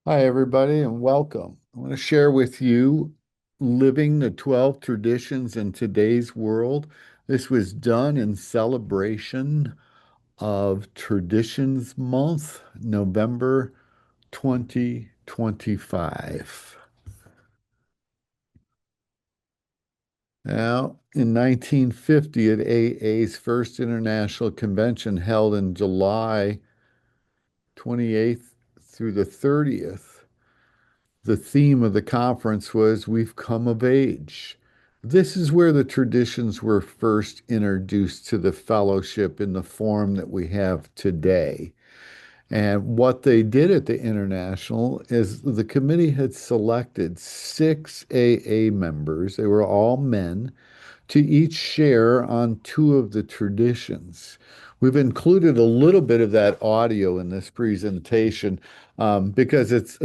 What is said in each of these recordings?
Hi, everybody, and welcome. I want to share with you Living the 12 Traditions in Today's World. This was done in celebration of Traditions Month, November 2025. Now, in 1950, at AA's first international convention held in July 28th through the 30th, the theme of the conference was We've Come of Age. This is where the traditions were first introduced to the fellowship in the form that we have today. And what they did at the International is the committee had selected six AA members. They were all men to each share on two of the traditions. We've included a little bit of that audio in this presentation because it's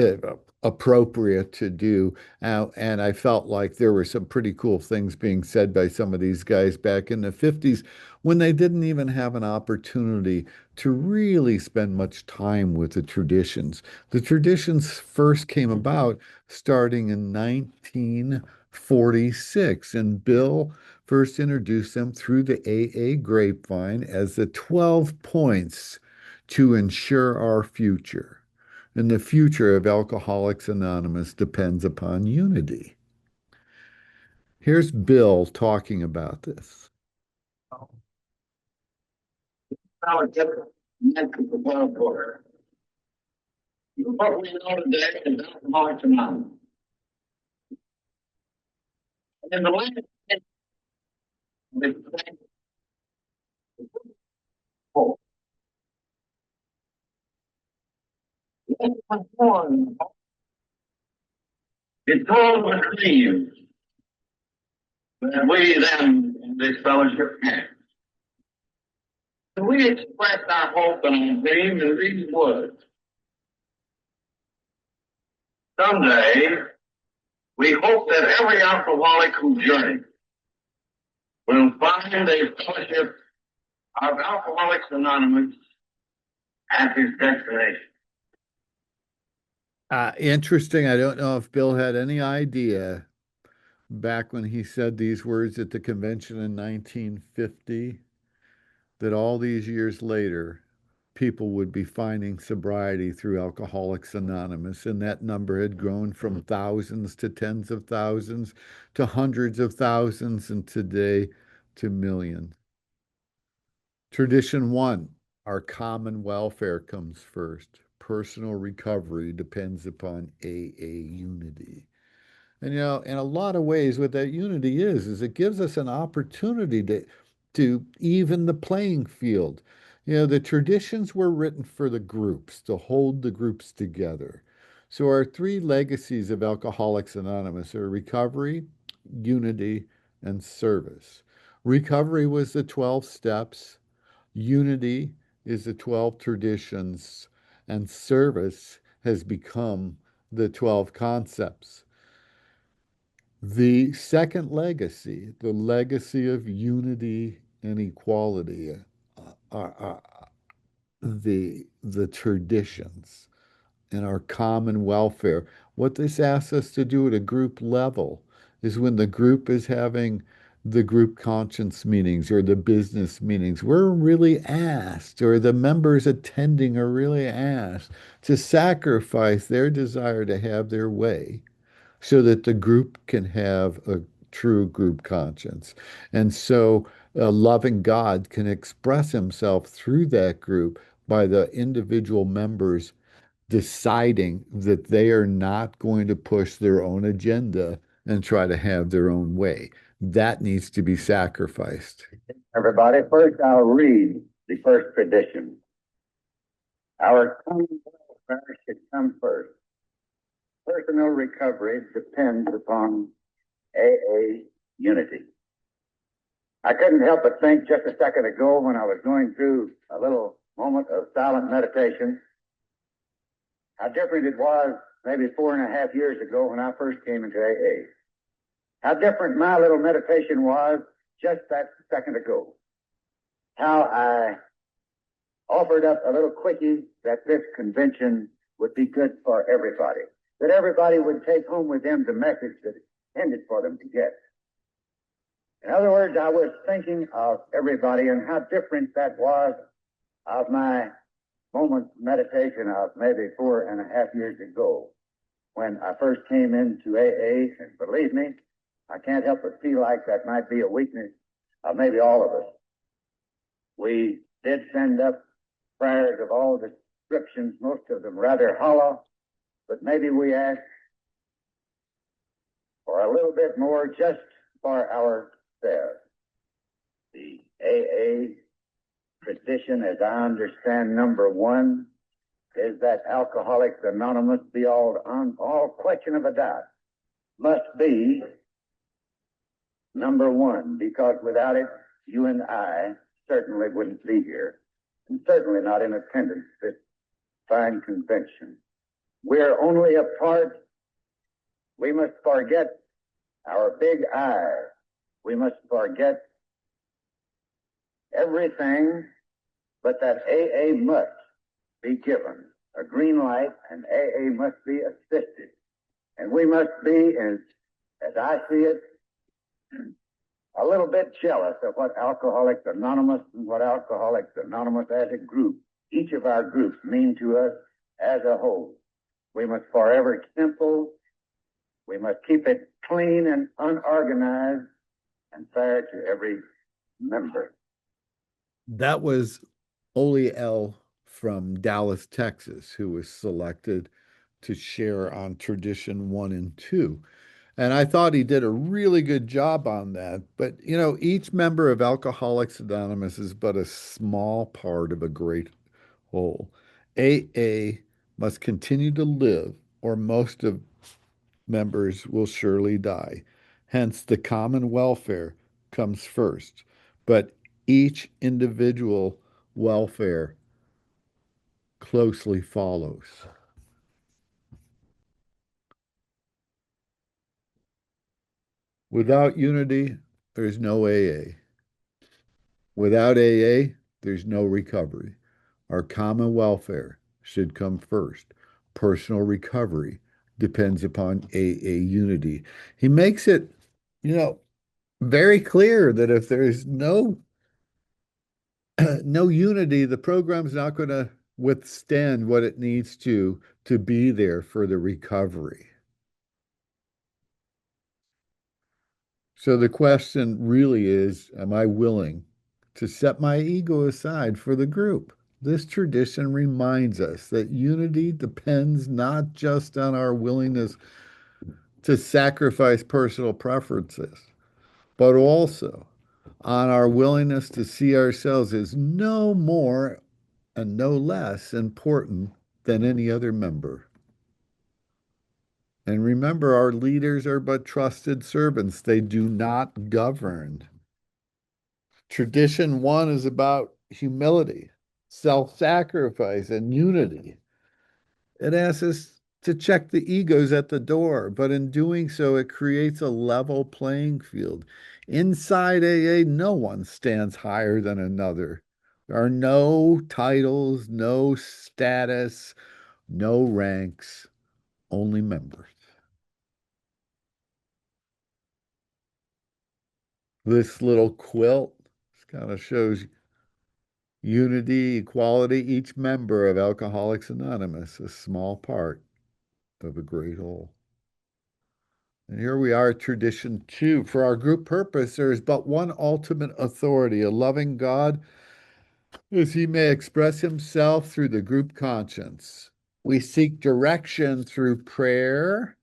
appropriate to do. And I felt like there were some pretty cool things being said by some of these guys back in the 50s when they didn't even have an opportunity to really spend much time with the traditions. The traditions first came about starting in 1946, and Bill first introduced them through the AA grapevine as the 12 points to ensure our future. And the future of Alcoholics Anonymous depends upon unity. Here's Bill talking about this. What we know today is Alcoholics Anonymous. And in the last it told the dreams that we then in this fellowship had. And we expressed our hope and our dream in these words. Someday, we hope that every alcoholic who journeys will find a fellowship of Alcoholics Anonymous at his destination. Interesting. I don't know if Bill had any idea back when he said these words at the convention in 1950 that all these years later, people would be finding sobriety through Alcoholics Anonymous, and that number had grown from thousands to tens of thousands to hundreds of thousands, and today to millions. Tradition one, our common welfare comes first. Personal recovery depends upon AA unity. And in a lot of ways, what that unity is it gives us an opportunity to even the playing field. The traditions were written for the groups, to hold the groups together. So our three legacies of Alcoholics Anonymous are recovery, unity, and service. Recovery was the 12 steps, unity is the 12 traditions, and service has become the 12 concepts. The second legacy, the legacy of unity and equality, are the traditions and our common welfare. What this asks us to do at a group level is when the group is having the group conscience meetings or the business meetings, we're really asked, or the members attending are really asked to sacrifice their desire to have their way so that the group can have a true group conscience. And so a loving God can express himself through that group by the individual members deciding that they are not going to push their own agenda and try to have their own way. That needs to be sacrificed. Everybody, first I'll read the first tradition. Our common welfare should come first. Personal recovery depends upon AA unity. I couldn't help but think just a second ago when I was going through a little moment of silent meditation how different it was maybe 4.5 years ago when I first came into AA. How different my little meditation was just that second ago. How I offered up a little quickie that this convention would be good for everybody, that everybody would take home with them the message that it's intended for them to get. In other words, I was thinking of everybody and how different that was of my moment meditation of maybe 4.5 years ago when I first came into AA. And believe me, I can't help but feel like that might be a weakness of maybe all of us. We did send up prayers of all descriptions, most of them rather hollow, but maybe we asked for a little bit more just for ourselves. The AA tradition, as I understand, number one, is that Alcoholics Anonymous, beyond all question of a doubt, must be number one, because without it, you and I certainly wouldn't be here, and certainly not in attendance at this fine convention. We're only a part. We must forget our big I. We must forget everything, but that AA must be given a green light, and AA must be assisted. And we must be, as I see it, a little bit jealous of what Alcoholics Anonymous and what Alcoholics Anonymous as a group, each of our groups, mean to us as a whole. We must forever simple. We must keep it clean and unorganized and fair to every member. That was Ole L. from Dallas, Texas, who was selected to share on Tradition 1 and 2. And I thought he did a really good job on that. But, you know, each member of Alcoholics Anonymous is but a small part of a great whole. AA must continue to live, or most of members will surely die. Hence, the common welfare comes first. But each individual welfare closely follows. Without unity, there's no AA. Without AA, there's no recovery. Our common welfare should come first. Personal recovery depends upon AA unity. He makes it, you know, very clear that if there's no no unity, the program's not going to withstand what it needs to be there for the recovery. So the question really is, am I willing to set my ego aside for the group? This tradition reminds us that unity depends not just on our willingness to sacrifice personal preferences, but also on our willingness to see ourselves as no more and no less important than any other member. And remember, our leaders are but trusted servants. They do not govern. Tradition 1 is about humility, self-sacrifice, and unity. It asks us to check the egos at the door, but in doing so, it creates a level playing field. Inside AA, no one stands higher than another. There are no titles, no status, no ranks, only members. This little quilt kind of shows unity, equality, each member of Alcoholics Anonymous, a small part of a great whole. And here we are, Tradition 2. For our group purpose, there is but one ultimate authority, a loving God, as he may express himself through the group conscience. We seek direction through prayer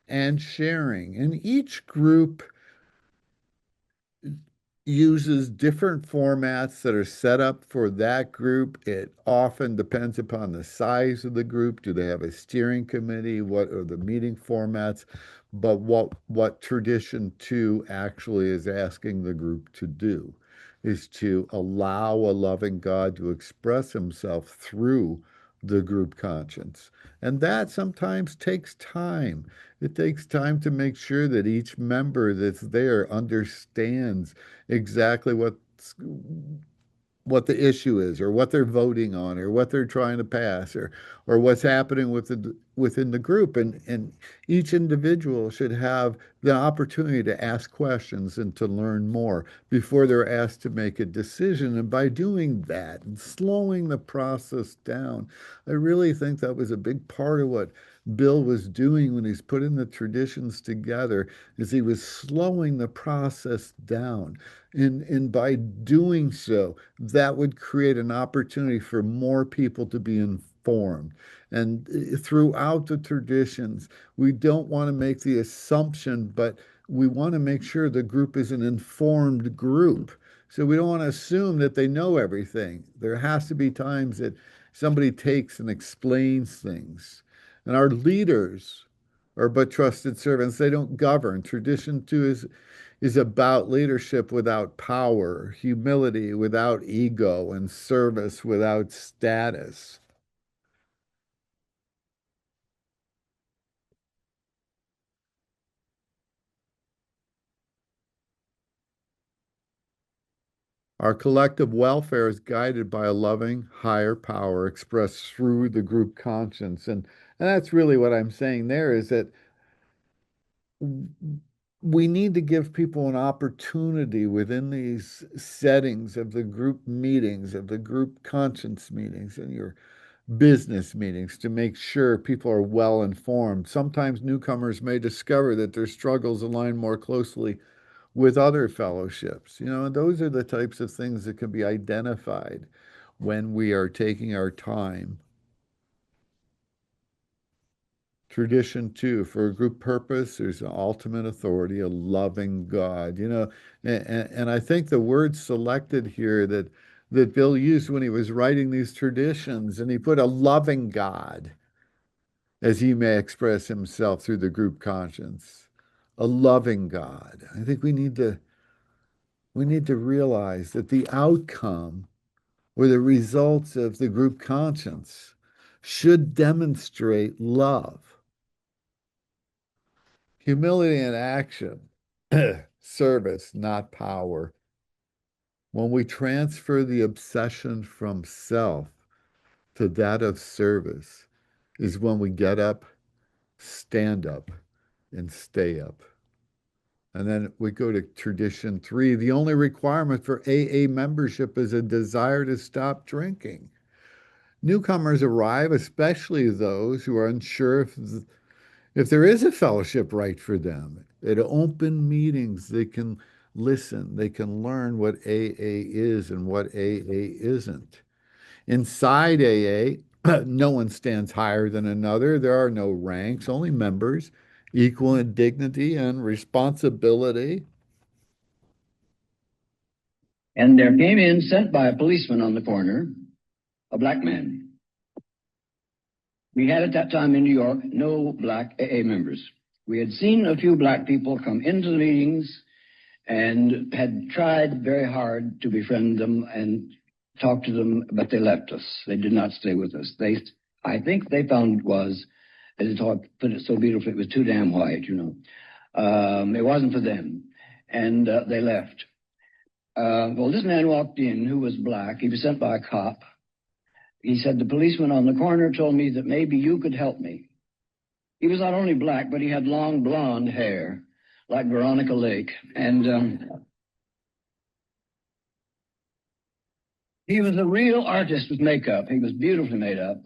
and sharing. And each group uses different formats that are set up for that group. It often depends upon the size of the group. Do they have a steering committee? What are the meeting formats? But what Tradition 2 actually is asking the group to do is to allow a loving God to express himself through the group conscience. And that sometimes takes time. It takes time to make sure that each member that's there understands exactly what the issue is, or what they're voting on, or what they're trying to pass, or what's happening within the group. And each individual should have the opportunity to ask questions and to learn more before they're asked to make a decision. And by doing that and slowing the process down, I really think that was a big part of what Bill was doing when he's putting the traditions together, is he was slowing the process down. And by doing so, that would create an opportunity for more people to be informed. And throughout the traditions, we don't want to make the assumption, but we want to make sure the group is an informed group. So we don't want to assume that they know everything. There has to be times that somebody takes and explains things. And our leaders are but trusted servants. They don't govern. Tradition too is about leadership without power, humility without ego, and service without status. Our collective welfare is guided by a loving higher power expressed through the group conscience. And that's really what I'm saying there, is that we need to give people an opportunity within these settings of the group meetings, of the group conscience meetings, and your business meetings, to make sure people are well informed. Sometimes newcomers may discover that their struggles align more closely with other fellowships. And those are the types of things that can be identified when we are taking our time. Tradition too, for a group purpose, there's an ultimate authority, a loving God. And I think the word selected here that Bill used when he was writing these traditions, and he put a loving God, as he may express himself through the group conscience. A loving God. I think we need to realize that the outcome or the results of the group conscience should demonstrate love, humility in action, service, not power. When we transfer the obsession from self to that of service, is when we get up, stand up, and stay up. And then we go to tradition 3. The only requirement for AA membership is a desire to stop drinking. Newcomers arrive, especially those who are unsure if there is a fellowship right for them. At open meetings, they can listen, they can learn what AA is and what AA isn't. Inside AA, no one stands higher than another. There are no ranks, only members, equal in dignity and responsibility. And there came in, sent by a policeman on the corner, a black man. We had at that time in New York no black AA members. We had seen a few black people come into the meetings and had tried very hard to befriend them and talk to them, but they left us. They did not stay with us. I think they found was, as it put it so beautifully, it was too damn white, It wasn't for them. And they left. Well, this man walked in who was black. He was sent by a cop. He said, the policeman on the corner told me that maybe you could help me. He was not only black, but he had long blonde hair, like Veronica Lake. And he was a real artist with makeup. He was beautifully made up.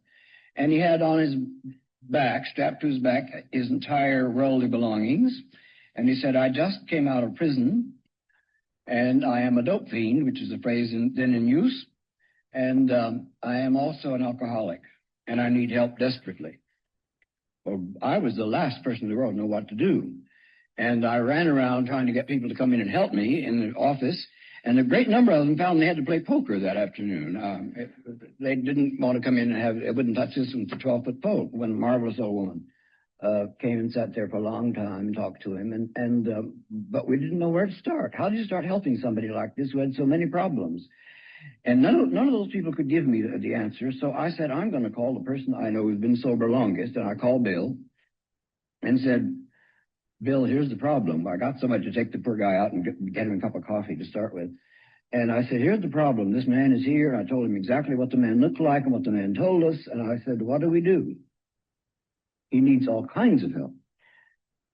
And he had on his back, strapped to his back, his entire worldly belongings. And he said, I just came out of prison, and I am a dope fiend, which is a phrase then in use. And I am also an alcoholic, and I need help desperately. Well, I was the last person in the world to know what to do. And I ran around trying to get people to come in and help me in the office. And a great number of them found they had to play poker that afternoon. They didn't want to come in and they wouldn't touch this with a 12-foot pole. When a marvelous old woman came and sat there for a long time and talked to him. But we didn't know where to start. How do you start helping somebody like this who had so many problems? And none of those people could give me the answer. So I said, I'm going to call the person I know who's been sober longest. And I called Bill and said, Bill, here's the problem. I got somebody to take the poor guy out and get him a cup of coffee to start with. And I said, here's the problem. This man is here. I told him exactly what the man looked like and what the man told us. And I said, what do we do? He needs all kinds of help.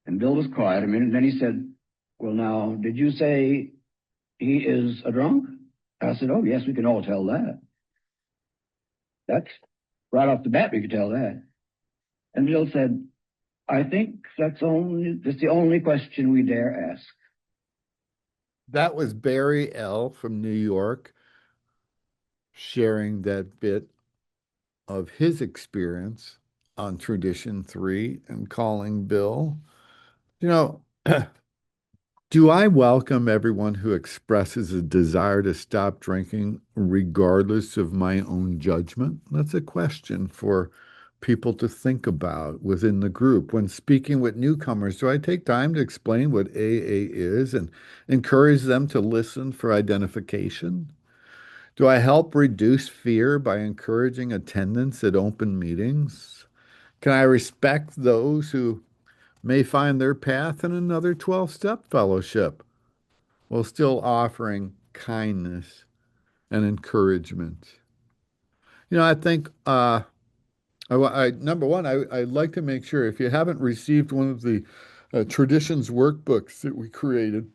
And Bill was quiet a minute. And then he said, well, now, did you say he is a drunk? I said, oh, yes, we can all tell that. That's right off the bat, we could tell that. And Bill said, I think that's the only question we dare ask. That was Barry L. from New York sharing that bit of his experience on Tradition 3 and calling Bill. You know, do I welcome everyone who expresses a desire to stop drinking regardless of my own judgment? That's a question for people to think about within the group. When speaking with newcomers, do I take time to explain what AA is and encourage them to listen for identification? Do I help reduce fear by encouraging attendance at open meetings? Can I respect those who may find their path in another 12-step fellowship while still offering kindness and encouragement? I think number one, I'd like to make sure if you haven't received one of the traditions workbooks that we created,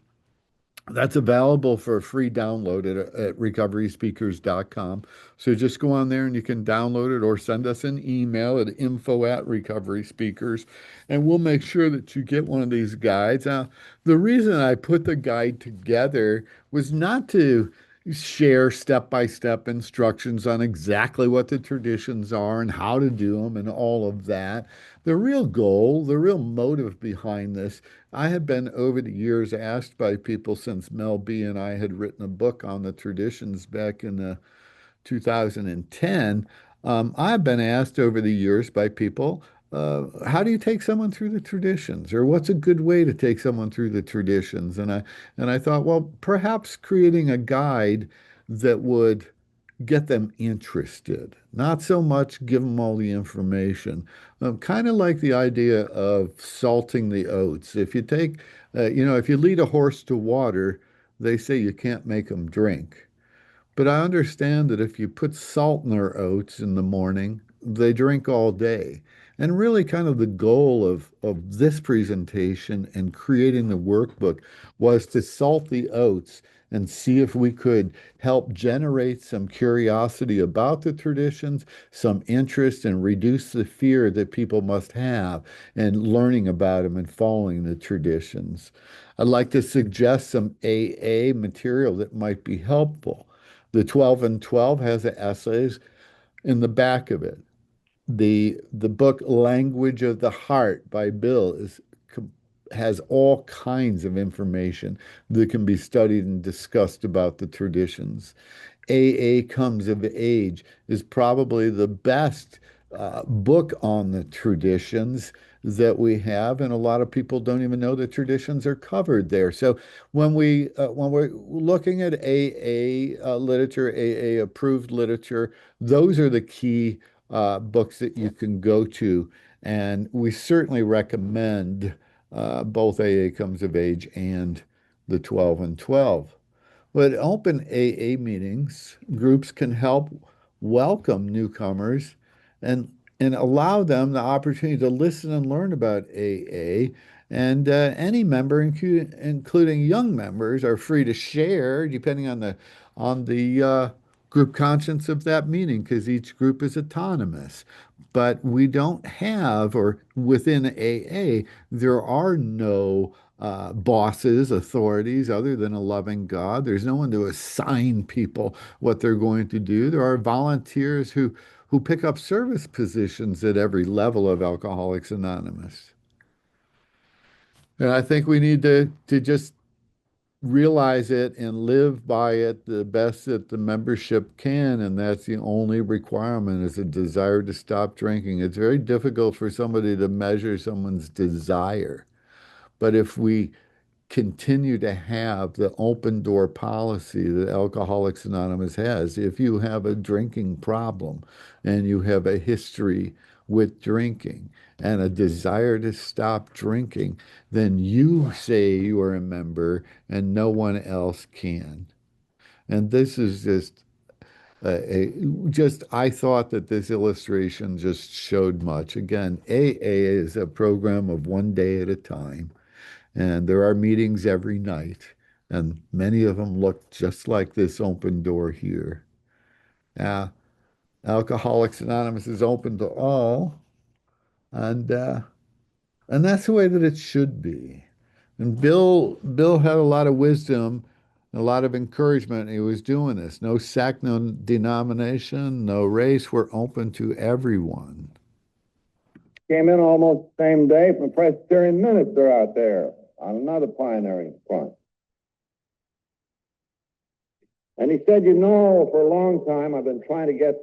that's available for a free download at recoveryspeakers.com. So just go on there and you can download it or send us an email at info@recoveryspeakers, and we'll make sure that you get one of these guides. Now, the reason I put the guide together was not to share step-by-step instructions on exactly what the traditions are and how to do them and all of that. The real goal, the real motive behind this, I have been over the years asked by people since Mel B and I had written a book on the traditions back in 2010. I've been asked over the years by people, how do you take someone through the traditions, or what's a good way to take someone through the traditions? And I thought, well, perhaps creating a guide that would get them interested, not so much give them all the information. Kind of like the idea of salting the oats. If you lead a horse to water, they say you can't make them drink. But I understand that if you put salt in their oats in the morning, they drink all day. And really, kind of the goal of this presentation and creating the workbook was to salt the oats and see if we could help generate some curiosity about the traditions, some interest, and reduce the fear that people must have in learning about them and following the traditions. I'd like to suggest some AA material that might be helpful. The 12 and 12 has the essays in the back of it. The book Language of the Heart by Bill has all kinds of information that can be studied and discussed about the traditions. AA Comes of Age is probably the best book on the traditions that we have, and a lot of people don't even know the traditions are covered there. So when we're looking at AA literature, AA approved literature, those are the key books that you can go to, and we certainly recommend both AA Comes of Age and the 12 and 12. But at open AA meetings, groups can help welcome newcomers and and allow them the opportunity to listen and learn about AA. And any member, including young members, are free to share, depending on the group conscience of that meeting, because each group is autonomous. But we don't have, or within AA, there are no bosses, authorities, other than a loving God. There's no one to assign people what they're going to do. There are volunteers who pick up service positions at every level of Alcoholics Anonymous. And I think we need to just realize it and live by it the best that the membership can, and that's the only requirement is a desire to stop drinking. It's very difficult for somebody to measure someone's desire, but if we continue to have the open door policy that Alcoholics Anonymous has. If you have a drinking problem and you have a history with drinking and a desire to stop drinking, then you say you are a member and no one else can. And this is I thought that this illustration just showed much. Again, AA is a program of one day at a time, and there are meetings every night, and many of them look just like this open door here. Now, Alcoholics Anonymous is open to all, and uh, and that's the way that it should be. And Bill had a lot of wisdom, a lot of encouragement. He was doing this. No sect, no denomination, no race. We're open to everyone. Came in almost the same day from Presbyterian minister out there on another pioneering front. And he said, you know, for a long time I've been trying to get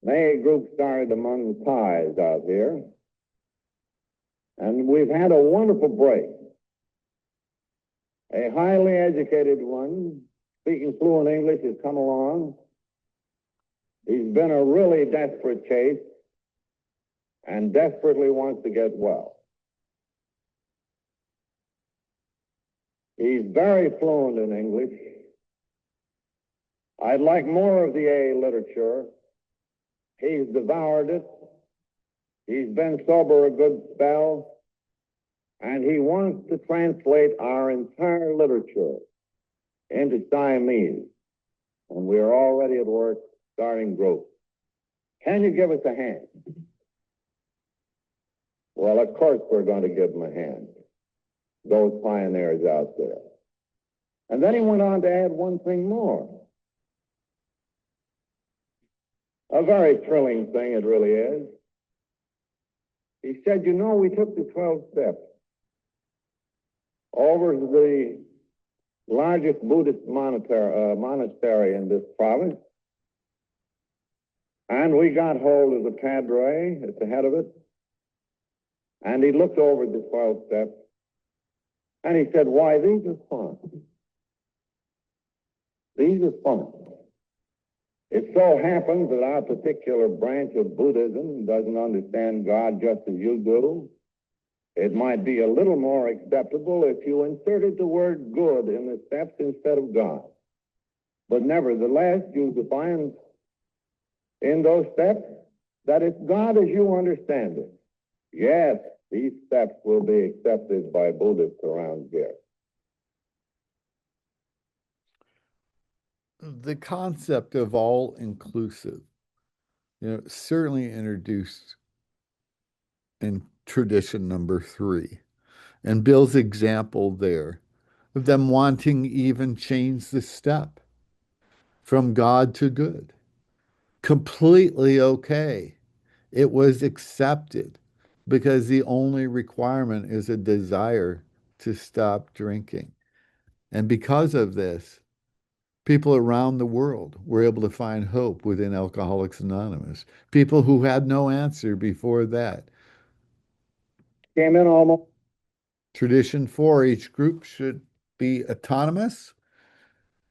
an AA group started among the Thais out here. And we've had a wonderful break. A highly educated one, speaking fluent English, has come along. He's been a really desperate case and desperately wants to get well. He's very fluent in English. I'd like more of the AA literature. He's devoured it. He's been sober a good spell. And he wants to translate our entire literature into Siamese. And we're already at work starting groups. Can you give us a hand? Well, of course we're going to give them a hand. Those pioneers out there. And then he went on to add one thing more. A very thrilling thing it really is. He said, you know, we took the 12 steps over to the largest Buddhist monastery in this province, and we got hold of the padre at the head of it, and he looked over the 12 steps, and he said, why, these are fun. These are fun. It so happens that our particular branch of Buddhism doesn't understand God just as you do. It might be a little more acceptable if you inserted the word good in the steps instead of God. But nevertheless, you define in those steps that it's God as you understand it. Yes, these steps will be accepted by Buddhists around here. The concept of all inclusive, certainly introduced in tradition number 3. And Bill's example there of them wanting even change the step from God to good. Completely okay. It was accepted because the only requirement is a desire to stop drinking. And because of this, people around the world were able to find hope within Alcoholics Anonymous. People who had no answer before that. Came in almost. Tradition 4, each group should be autonomous,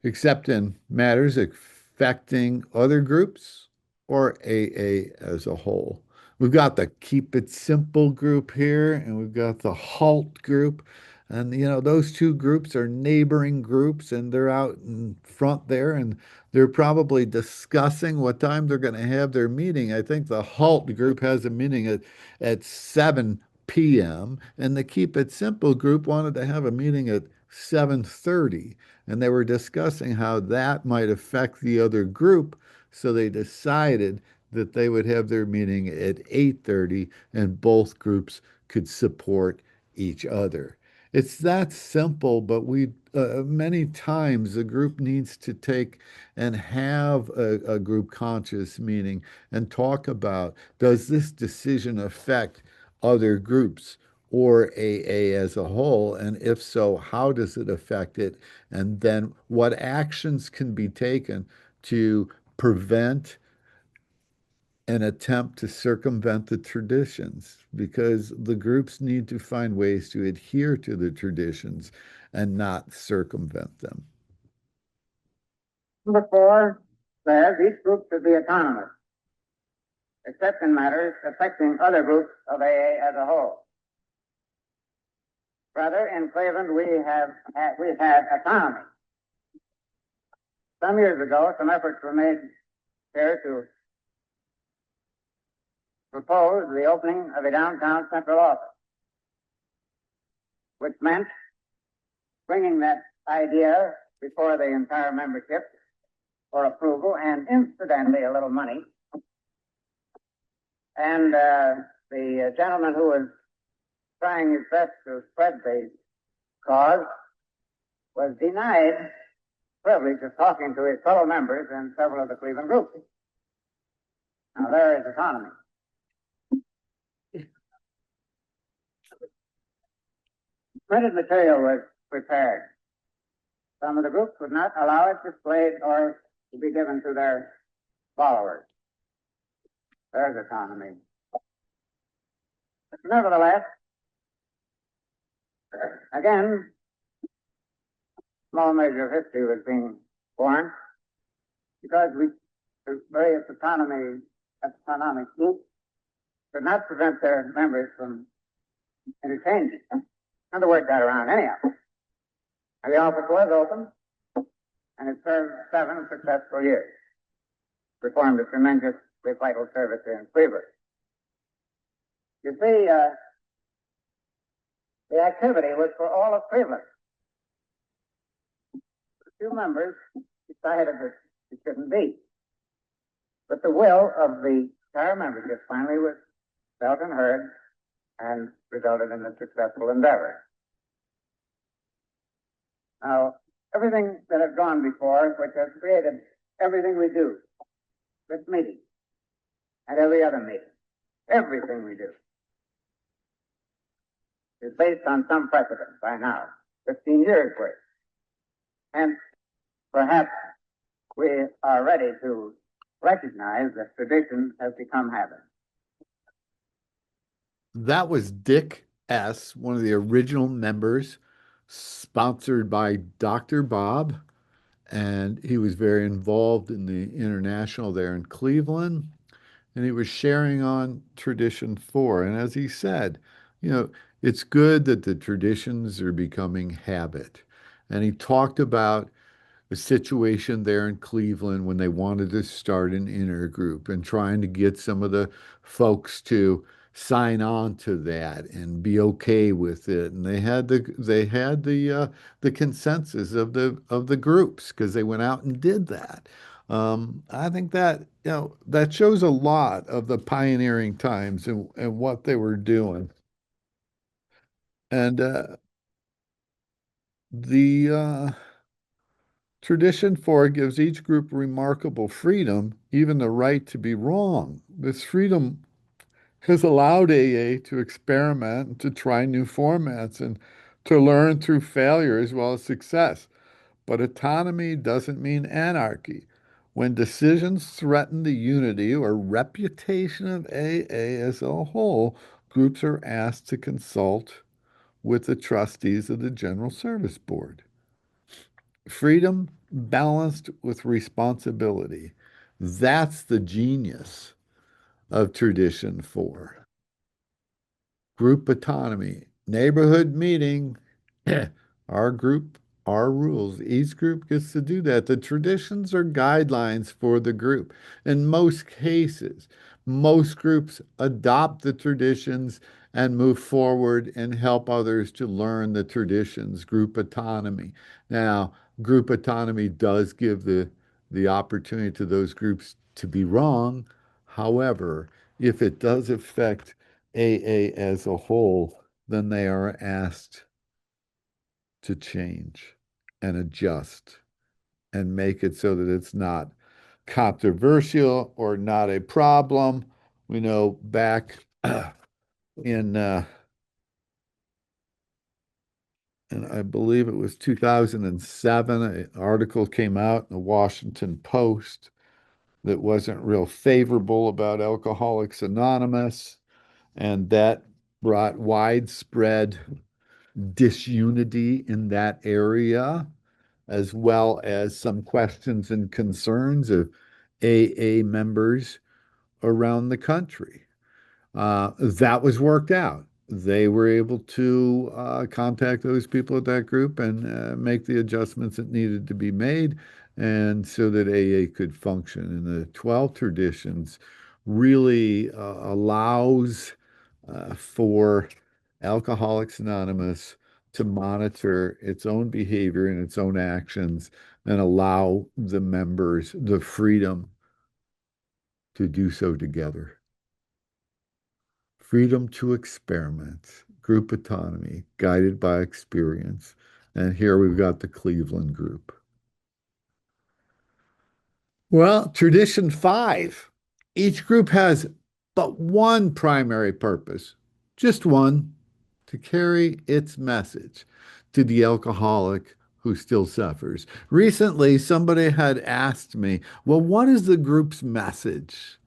except in matters affecting other groups or AA as a whole. We've got the Keep It Simple group here, and we've got the HALT group. And, those two groups are neighboring groups, and they're out in front there, and they're probably discussing what time they're going to have their meeting. I think the HALT group has a meeting at 7 p.m., and the Keep It Simple group wanted to have a meeting at 7:30, and they were discussing how that might affect the other group, so they decided that they would have their meeting at 8:30, and both groups could support each other. It's that simple, but many times the group needs to take and have a group conscious meeting and talk about, does this decision affect other groups or AA as a whole? And if so, how does it affect it? And then what actions can be taken to prevent an attempt to circumvent the traditions? Because the groups need to find ways to adhere to the traditions and not circumvent them. Number 4 says each group should be autonomous, except in matters affecting other groups of AA as a whole. Brother, in Cleveland we've had autonomy. some years ago, some efforts were made here to propose the opening of a downtown central office, which meant bringing that idea before the entire membership for approval and incidentally a little money. And the gentleman who was trying his best to spread the cause was denied privilege of talking to his fellow members in several of the Cleveland groups. Now there is autonomy. Printed material was prepared. Some of the groups would not allow it displayed or to be given to their followers. There's autonomy. But nevertheless, again, small measure of history was being born because the various autonomic groups could not prevent their members from interchanging. And the word got around anyhow. And the office was open, and it served 7 successful years. Performed a tremendously vital service here in Cleveland. You see, the activity was for all of Cleveland. A few members decided that it shouldn't be. But the will of the entire membership finally was felt and heard and resulted in a successful endeavor. Now, everything that has gone before, which has created everything we do, this meeting, and every other meeting, everything we do, is based on some precedent by now, 15 years worth. And perhaps we are ready to recognize that traditions have become habits. That was Dick S., one of the original members, sponsored by Dr. Bob, and he was very involved in the international there in Cleveland, and he was sharing on Tradition 4. And as he said, it's good that the traditions are becoming habit. And he talked about the situation there in Cleveland when they wanted to start an intergroup and trying to get some of the folks to sign on to that and be okay with it. And they had the consensus of the groups because they went out and did that. I think that that shows a lot of the pioneering times and what they were doing. And the Tradition 4 gives each group remarkable freedom, even the right to be wrong. This freedom has allowed AA to experiment and to try new formats and to learn through failure as well as success. But autonomy doesn't mean anarchy. When decisions threaten the unity or reputation of AA as a whole, groups are asked to consult with the trustees of the General Service Board. Freedom balanced with responsibility. That's the genius of Tradition 4. Group autonomy, neighborhood meeting, our group, our rules. Each group gets to do that. The traditions are guidelines for the group. In most cases, most groups adopt the traditions and move forward and help others to learn the traditions, group autonomy. Now, group autonomy does give the opportunity to those groups to be wrong. However, if it does affect AA as a whole, then they are asked to change and adjust and make it so that it's not controversial or not a problem. We know back in and I believe it was 2007, an article came out in the Washington Post that wasn't real favorable about Alcoholics Anonymous, and that brought widespread disunity in that area, as well as some questions and concerns of AA members around the country. That was worked out. They were able to contact those people at that group and make the adjustments that needed to be made. and so that AA could function. And the 12 traditions really allows for Alcoholics Anonymous to monitor its own behavior and its own actions and allow the members the freedom to do so together. Freedom to experiment, group autonomy, guided by experience. And here we've got the Cleveland group. Well, tradition 5. Each group has but one primary purpose, just one, to carry its message to the alcoholic who still suffers. Recently, somebody had asked me, well, what is the group's message?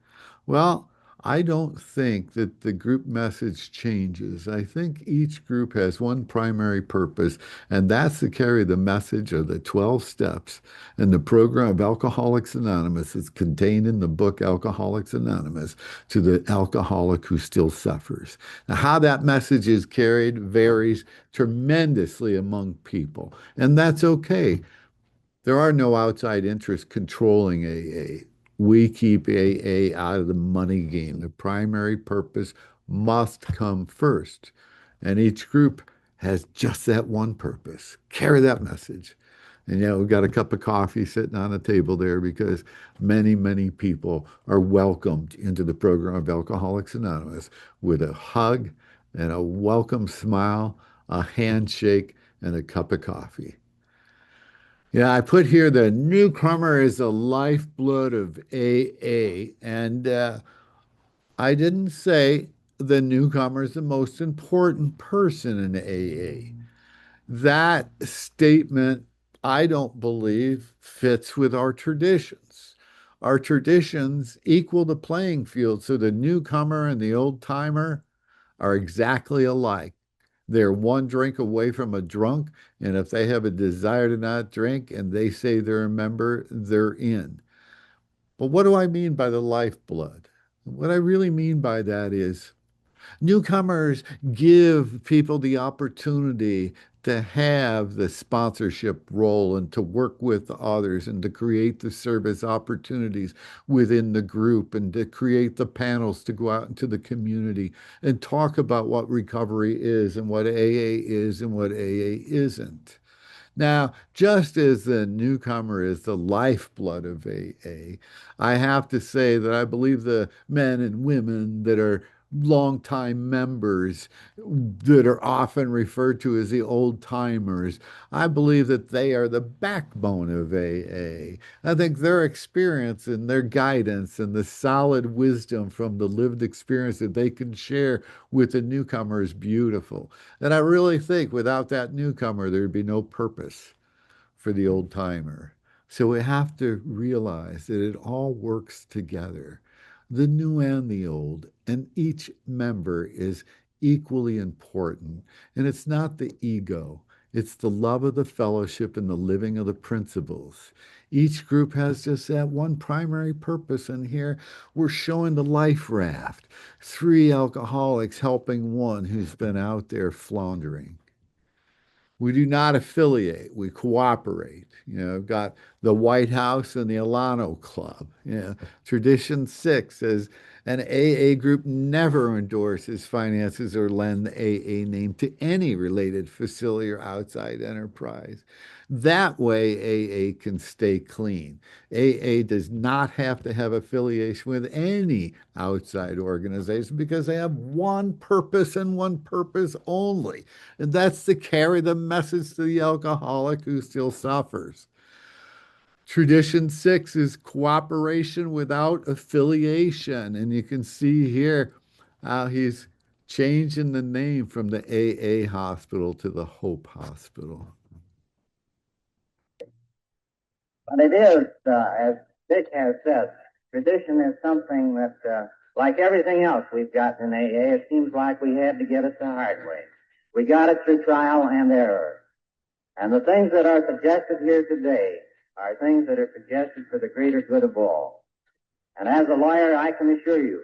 Well, I don't think that the group message changes. I think each group has one primary purpose, and that's to carry the message of the 12 steps and the program of Alcoholics Anonymous is contained in the book Alcoholics Anonymous to the alcoholic who still suffers. Now, how that message is carried varies tremendously among people, and that's okay. There are no outside interests controlling AA. We keep AA out of the money game. The primary purpose must come first. And each group has just that one purpose. Carry that message. And we've got a cup of coffee sitting on the table there because many, many people are welcomed into the program of Alcoholics Anonymous with a hug and a welcome smile, a handshake, and a cup of coffee. Yeah, I put here the newcomer is the lifeblood of AA, and I didn't say the newcomer is the most important person in AA. That statement, I don't believe, fits with our traditions. Our traditions equal the playing field, so the newcomer and the old timer are exactly alike. They're one drink away from a drunk, and if they have a desire to not drink and they say they're a member, they're in. But what do I mean by the lifeblood? What I really mean by that is newcomers give people the opportunity to have the sponsorship role and to work with others and to create the service opportunities within the group and to create the panels to go out into the community and talk about what recovery is and what AA is and what AA isn't. Now, just as the newcomer is the lifeblood of AA, I have to say that I believe the men and women that are longtime members that are often referred to as the old timers, I believe that they are the backbone of AA. I think their experience and their guidance and the solid wisdom from the lived experience that they can share with the newcomer is beautiful. And I really think without that newcomer, there'd be no purpose for the old timer. So we have to realize that it all works together, the new and the old, and each member is equally important. And it's not the ego, it's the love of the fellowship and the living of the principles. Each group has just that one primary purpose, and here we're showing the life raft. 3 alcoholics helping one who's been out there floundering. We do not affiliate. We cooperate. We've got the White House and the Alano Club. Tradition 6 says an AA group never endorses, finances, or lend the AA name to any related facility or outside enterprise. That way, AA can stay clean. AA does not have to have affiliation with any outside organization because they have one purpose and one purpose only, and that's to carry the message to the alcoholic who still suffers. Tradition 6 is cooperation without affiliation, and you can see here how he's changing the name from the AA hospital to the Hope Hospital. But it is, as Dick has said, tradition is something that, like everything else we've got in AA, it seems like we had to get it the hard way. We got it through trial and error. And the things that are suggested here today are things that are suggested for the greater good of all. And as a lawyer, I can assure you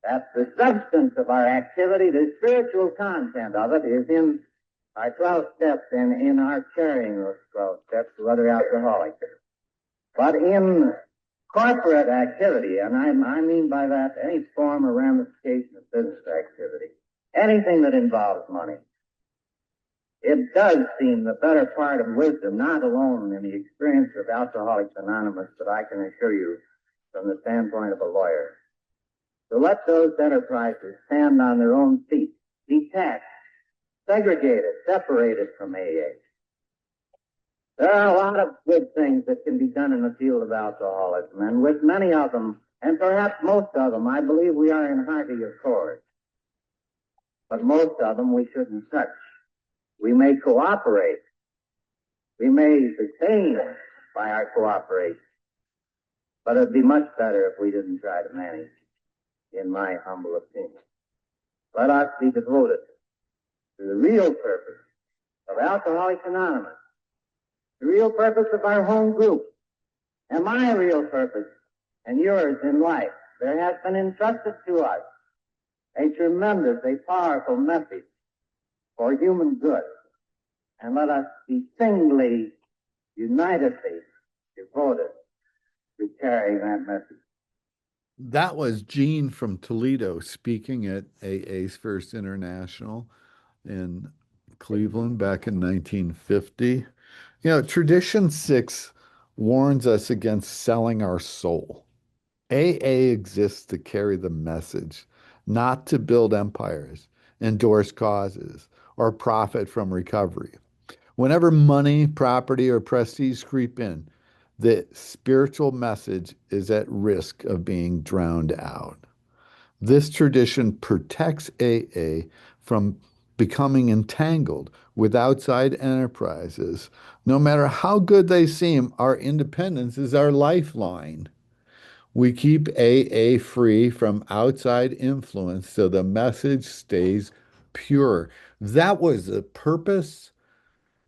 that the substance of our activity, the spiritual content of it, is in our 12 steps and in our carrying those 12 steps to other alcoholics. But in corporate activity, and I mean by that any form or ramification of business activity, anything that involves money, it does seem the better part of wisdom, not alone in the experience of Alcoholics Anonymous, but I can assure you from the standpoint of a lawyer, to let those enterprises stand on their own feet, detached, segregated, separated from AA. There are a lot of good things that can be done in the field of alcoholism, and with many of them, and perhaps most of them, I believe we are in hearty accord. But most of them we shouldn't touch. We may cooperate. We may be pained by our cooperation. But it'd be much better if we didn't try to manage, in my humble opinion. Let us be devoted to the real purpose of Alcoholics Anonymous, the real purpose of our home group, and my real purpose and yours in life. There has been entrusted to us a tremendous, a powerful message for human good. And let us be singly, unitedly devoted to carrying that message. That was Gene from Toledo speaking at AA's First International in Cleveland back in 1950. You know, Tradition 6 warns us against selling our soul. AA exists to carry the message, not to build empires, endorse causes, or profit from recovery. Whenever money, property, or prestige creep in, the spiritual message is at risk of being drowned out. This tradition protects AA from becoming entangled with outside enterprises. No matter how good they seem, our independence is our lifeline. We keep AA free from outside influence so the message stays pure. That was the purpose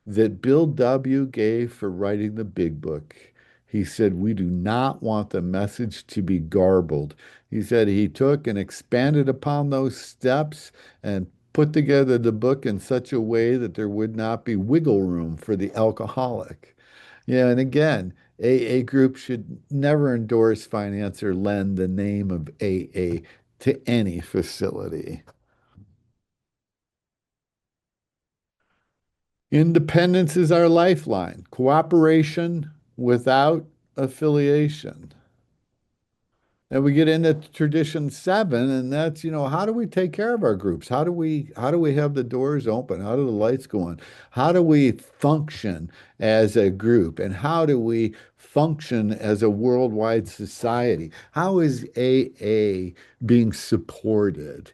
that Bill W. gave for writing the big book. He said, we do not want the message to be garbled. He said he took and expanded upon those steps and put together the book in such a way that there would not be wiggle room for the alcoholic. Yeah, and again, AA group should never endorse, finance, or lend the name of AA to any facility. Independence is our lifeline. Cooperation without affiliation. And we get into tradition 7, and that's, how do we take care of our groups? How do we have the doors open? How do the lights go on? How do we function as a group? And how do we function as a worldwide society? How is AA being supported?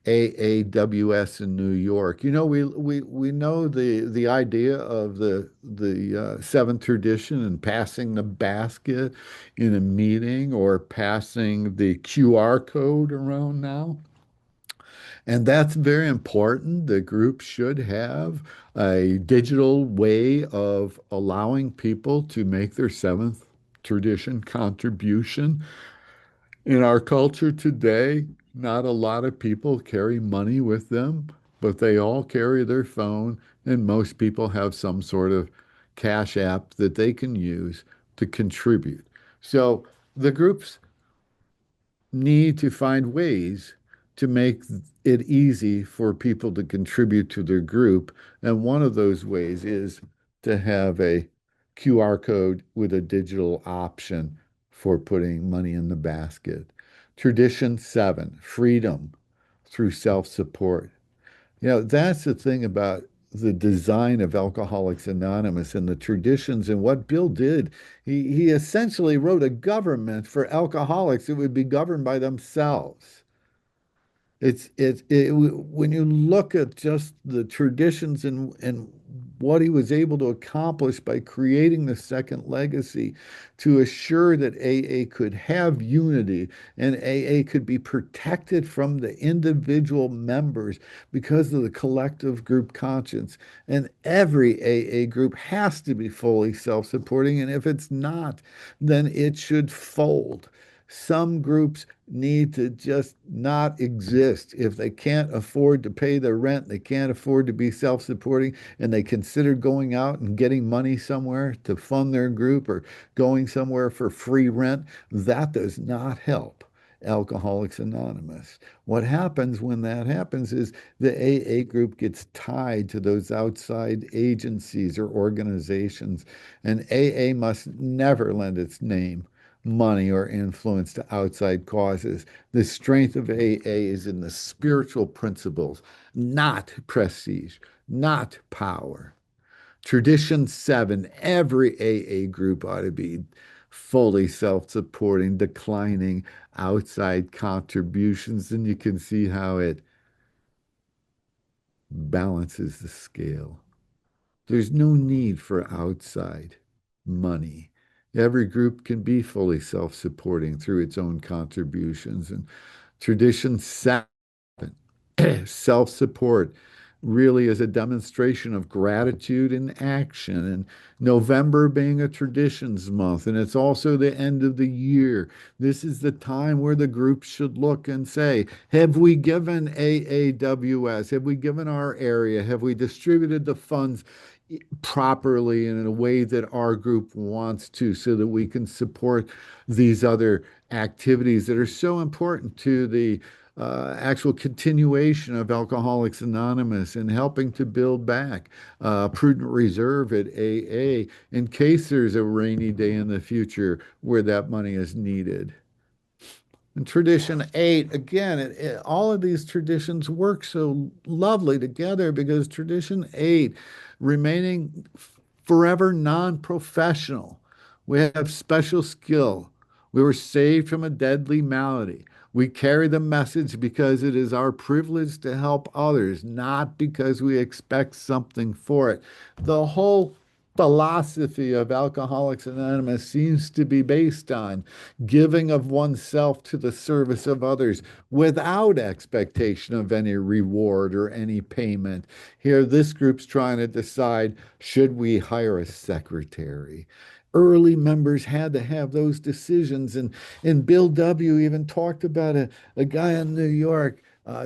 AAWS in New York. We know the idea of the seventh tradition and passing the basket in a meeting or passing the QR code around now. And that's very important. The group should have a digital way of allowing people to make their seventh tradition contribution. In our culture today, not a lot of people carry money with them, but they all carry their phone, and most people have some sort of cash app that they can use to contribute. So the groups need to find ways to make it easy for people to contribute to their group. And one of those ways is to have a QR code with a digital option for putting money in the basket. Tradition 7, freedom through self-support. That's the thing about the design of Alcoholics Anonymous and the traditions and what Bill did. He essentially wrote a government for alcoholics that would be governed by themselves. When you look at just the traditions and what he was able to accomplish by creating the second legacy to assure that AA could have unity and AA could be protected from the individual members because of the collective group conscience. And every AA group has to be fully self-supporting. And if it's not, then it should fold. Some groups need to just not exist. If they can't afford to pay their rent, they can't afford to be self-supporting, and they consider going out and getting money somewhere to fund their group or going somewhere for free rent, that does not help Alcoholics Anonymous. What happens when that happens is the AA group gets tied to those outside agencies or organizations, and AA must never lend its name, money, or influence to outside causes. The strength of AA is in the spiritual principles, not prestige, not power. Tradition 7, every AA group ought to be fully self-supporting, declining outside contributions, and you can see how it balances the scale. There's no need for outside money. Every group can be fully self-supporting through its own contributions. And tradition 7, self-support, really is a demonstration of gratitude in action. And November being a traditions month, and it's also the end of the year. This is the time where the group should look and say, have we given AAWS? Have we given our area? Have we distributed the funds properly and in a way that our group wants to, so that we can support these other activities that are so important to the actual continuation of Alcoholics Anonymous and helping to build back prudent reserve at AA in case there's a rainy day in the future where that money is needed. And tradition 8, again, all of these traditions work so lovely together, because tradition 8, remaining forever non-professional. We have special skill. We were saved from a deadly malady. We carry the message because it is our privilege to help others, not because we expect something for it. The whole philosophy of Alcoholics Anonymous seems to be based on giving of oneself to the service of others without expectation of any reward or any payment. Here, this group's trying to decide, should we hire a secretary? Early members had to have those decisions, and Bill W. even talked about a guy in New York,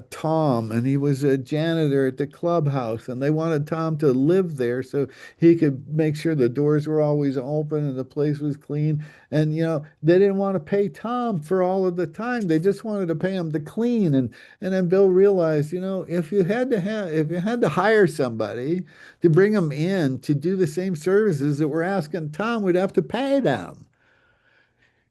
Tom, and he was a janitor at the clubhouse, and they wanted Tom to live there so he could make sure the doors were always open and the place was clean. And they didn't want to pay Tom for all of the time; they just wanted to pay him to clean. And then Bill realized, if you had to hire somebody to bring them in to do the same services that we're asking Tom, we'd have to pay them.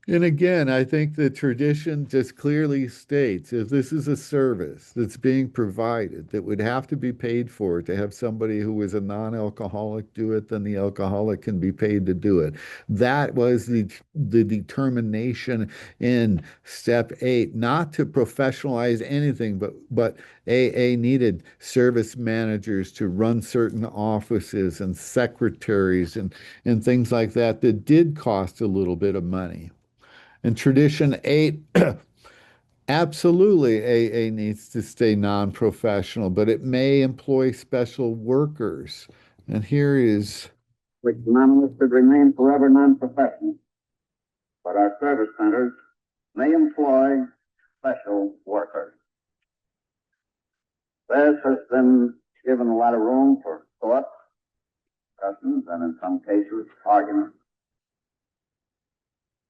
And again, I think the tradition just clearly states, if this is a service that's being provided that would have to be paid for, to have somebody who is a non-alcoholic do it, then the alcoholic can be paid to do it. That was the determination in step 8, not to professionalize anything, but AA needed service managers to run certain offices and secretaries and things like that did cost a little bit of money. And tradition 8, absolutely AA needs to stay non-professional, but it may employ special workers. And here is Which Anonymous should remain forever non-professional, but our service centers may employ special workers. This has been given a lot of room for thought, discussions, and in some cases, arguments.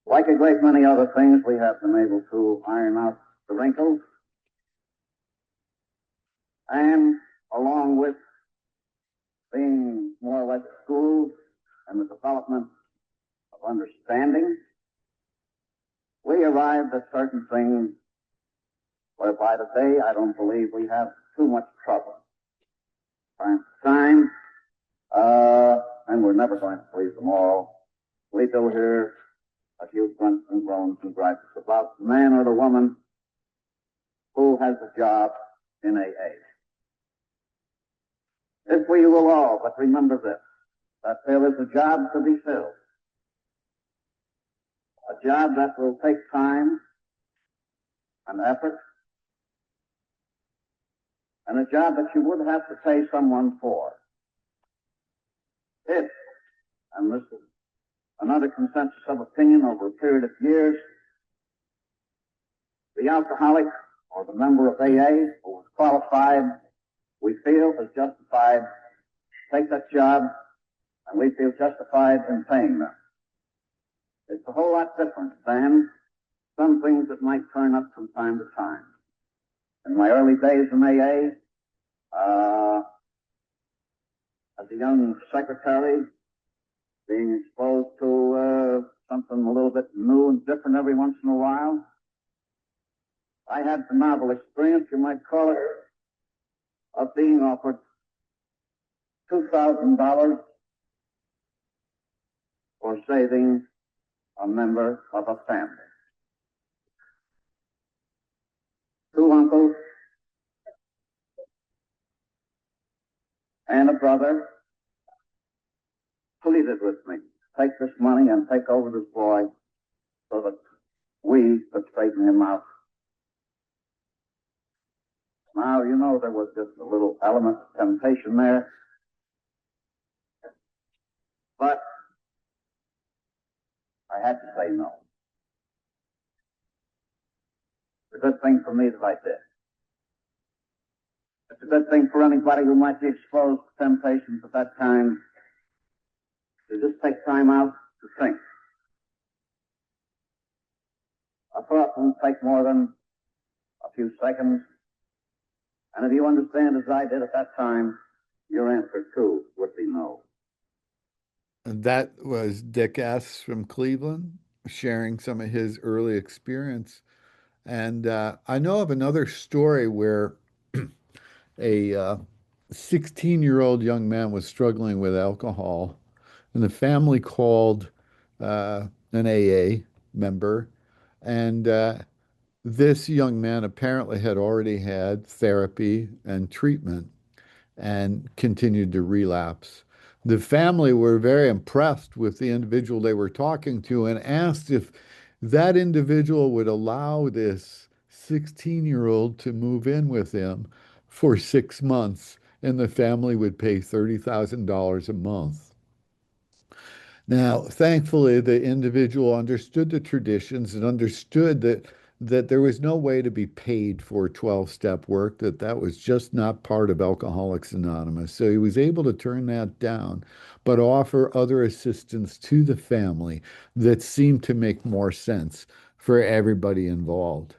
Like a great many other things, we have been able to iron out the wrinkles, and along with being more or less schooled and the development of understanding, we arrived at certain things whereby today I don't believe we have too much trouble. Time to time, and we're never going to please them all. We do hear a few grunts and groans and gripes about the man or the woman who has a job in AA. If we will all but remember this, that there is a job to be filled, a job that will take time and effort, and a job that you would have to pay someone for. If, and this is another consensus of opinion over a period of years, The alcoholic or the member of AA who is qualified, we feel is justified to take that job, and we feel justified in paying them. It's a whole lot different than some things that might turn up from time to time. In my early days in AA, as a young secretary, being exposed to something a little bit new and different every once in a while, I had the novel experience, you might call it, of being offered $2,000 for saving a member of a family. Two uncles and a brother pleaded with me, take this money and take over this boy so that we could straighten him out. Now, you know, there was just a little element of temptation there. But I had to say no. It's a good thing for me that I did. It's a good thing for anybody who might be exposed to temptations at that time to just take time out to think. A thought won't take more than a few seconds. And if you understand as I did at that time, your answer too would be no. And that was Dick S. from Cleveland sharing some of his early experience. And I know of another story where a 16-year-old young man was struggling with alcohol, and the family called an AA member, and this young man apparently had already had therapy and treatment and continued to relapse. The family were very impressed with the individual they were talking to and asked if that individual would allow this 16-year-old to move in with him for 6 months, and the family would pay $30,000 a month. Now, thankfully, the individual understood the traditions and understood that there was no way to be paid for 12-step work, that was just not part of Alcoholics Anonymous. So he was able to turn that down, but offer other assistance to the family that seemed to make more sense for everybody involved.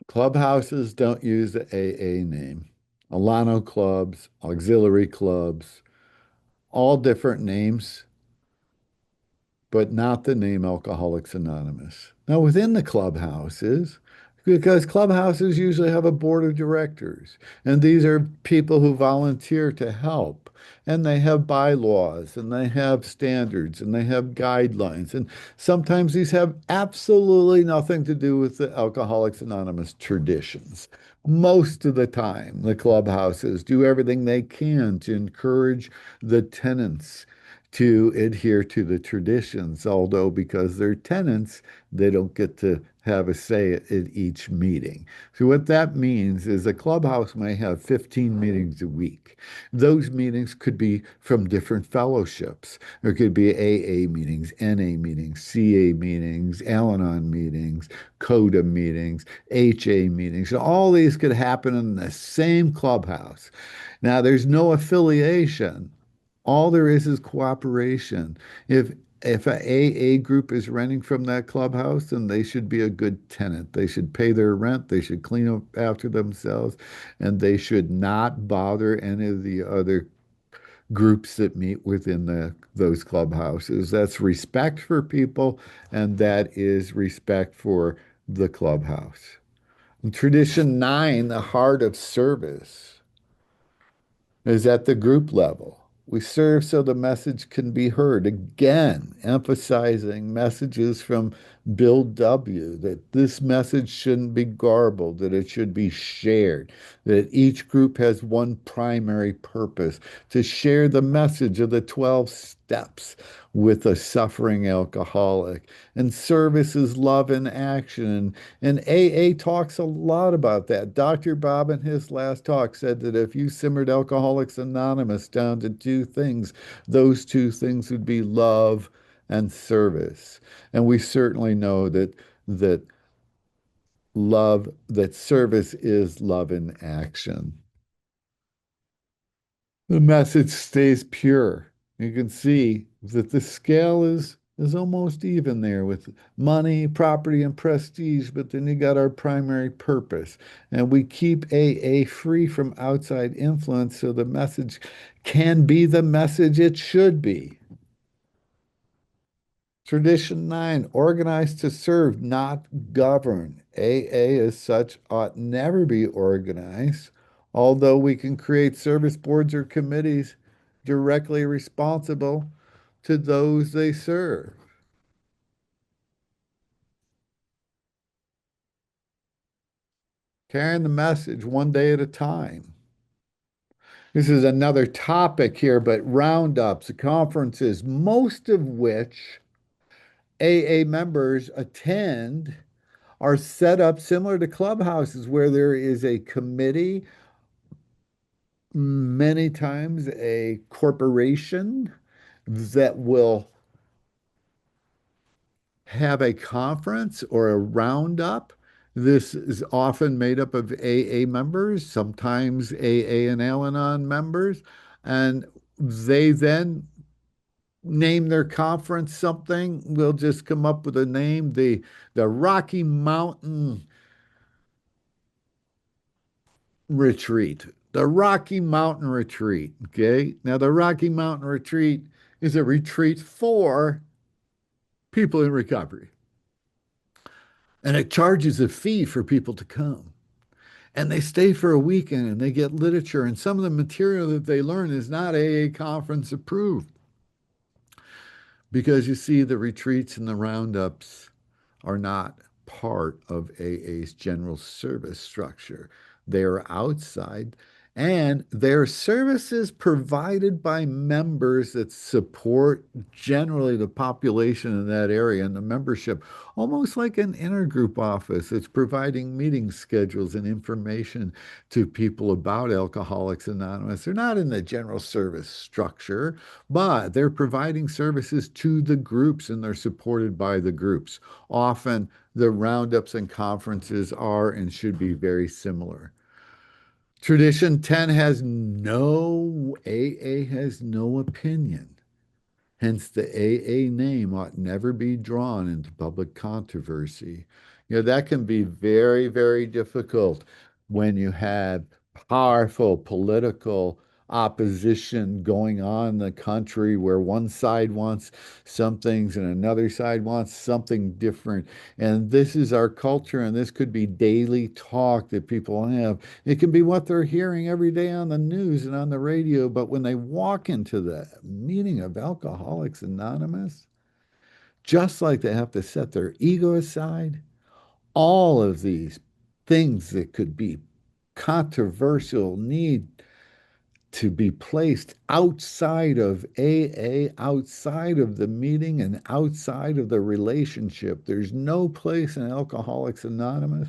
Clubhouses don't use the AA name. Alano clubs, auxiliary clubs, all different names, but not the name Alcoholics Anonymous. Now, within the clubhouses, because clubhouses usually have a board of directors, and these are people who volunteer to help, and they have bylaws, and they have standards, and they have guidelines, and sometimes these have absolutely nothing to do with the Alcoholics Anonymous traditions. Most of the time, the clubhouses do everything they can to encourage the tenants to adhere to the traditions, although because they're tenants, they don't get to have a say at each meeting. So what that means is a clubhouse may have 15 meetings a week. Those meetings could be from different fellowships. There could be AA meetings, NA meetings, CA meetings, Al-Anon meetings, CODA meetings, HA meetings. So all these could happen in the same clubhouse. Now, there's no affiliation. All there is cooperation. If a AA group is renting from that clubhouse, then they should be a good tenant. They should pay their rent, they should clean up after themselves, and they should not bother any of the other groups that meet within those clubhouses. That's respect for people, and that is respect for the clubhouse. In Tradition 9, the heart of service is at the group level. We serve so the message can be heard. Again, emphasizing messages from Bill W., that this message shouldn't be garbled, that it should be shared, that each group has one primary purpose, to share the message of the 12 steps with a suffering alcoholic. And service is love in action. And AA talks a lot about that. Dr. Bob in his last talk said that if you simmered Alcoholics Anonymous down to two things, those two things would be love and service. And we certainly know that that service is love in action. The message stays pure. You can see that the scale is almost even there with money, property, and prestige, but then you got our primary purpose. And we keep AA free from outside influence so the message can be the message it should be. Tradition 9, organize to serve, not govern. AA as such ought never be organized, although we can create service boards or committees directly responsible to those they serve. Carrying the message one day at a time. This is another topic here, but roundups, conferences, most of which AA members attend are set up similar to clubhouses where there is a committee, many times a corporation that will have a conference or a roundup. This is often made up of AA members, sometimes AA and Al-Anon members, and they then name their conference something. We'll just come up with a name, the Rocky Mountain Retreat. The Rocky Mountain Retreat. Okay. Now, the Rocky Mountain Retreat is a retreat for people in recovery. And it charges a fee for people to come. And they stay for a weekend and they get literature. And some of the material that they learn is not AA conference approved. Because you see, the retreats and the roundups are not part of AA's general service structure. They are outside, and their services provided by members that support generally the population in that area and the membership, almost like an intergroup office. It's providing meeting schedules and information to people about Alcoholics Anonymous. They're not in the general service structure, but they're providing services to the groups and they're supported by the groups. Often the roundups and conferences are and should be very similar. Tradition 10 has AA has no opinion. Hence, the AA name ought never be drawn into public controversy. That can be very, very difficult when you have powerful political opposition going on in the country where one side wants some things and another side wants something different. And this is our culture, and this could be daily talk that people have. It can be what they're hearing every day on the news and on the radio, but when they walk into the meeting of Alcoholics Anonymous, just like they have to set their ego aside, all of these things that could be controversial need to be placed outside of AA, outside of the meeting, and outside of the relationship. There's no place in Alcoholics Anonymous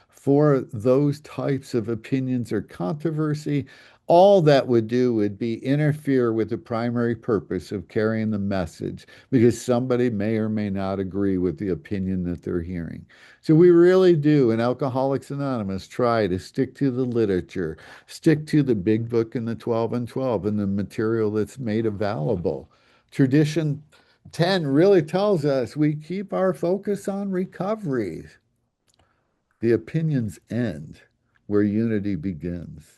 for those types of opinions or controversy. All that would do would be interfere with the primary purpose of carrying the message, because somebody may or may not agree with the opinion that they're hearing. So we really do in Alcoholics Anonymous try to stick to the literature, stick to the big book and the 12 and 12 and the material that's made available. Tradition 10 really tells us we keep our focus on recovery. The opinions end where unity begins.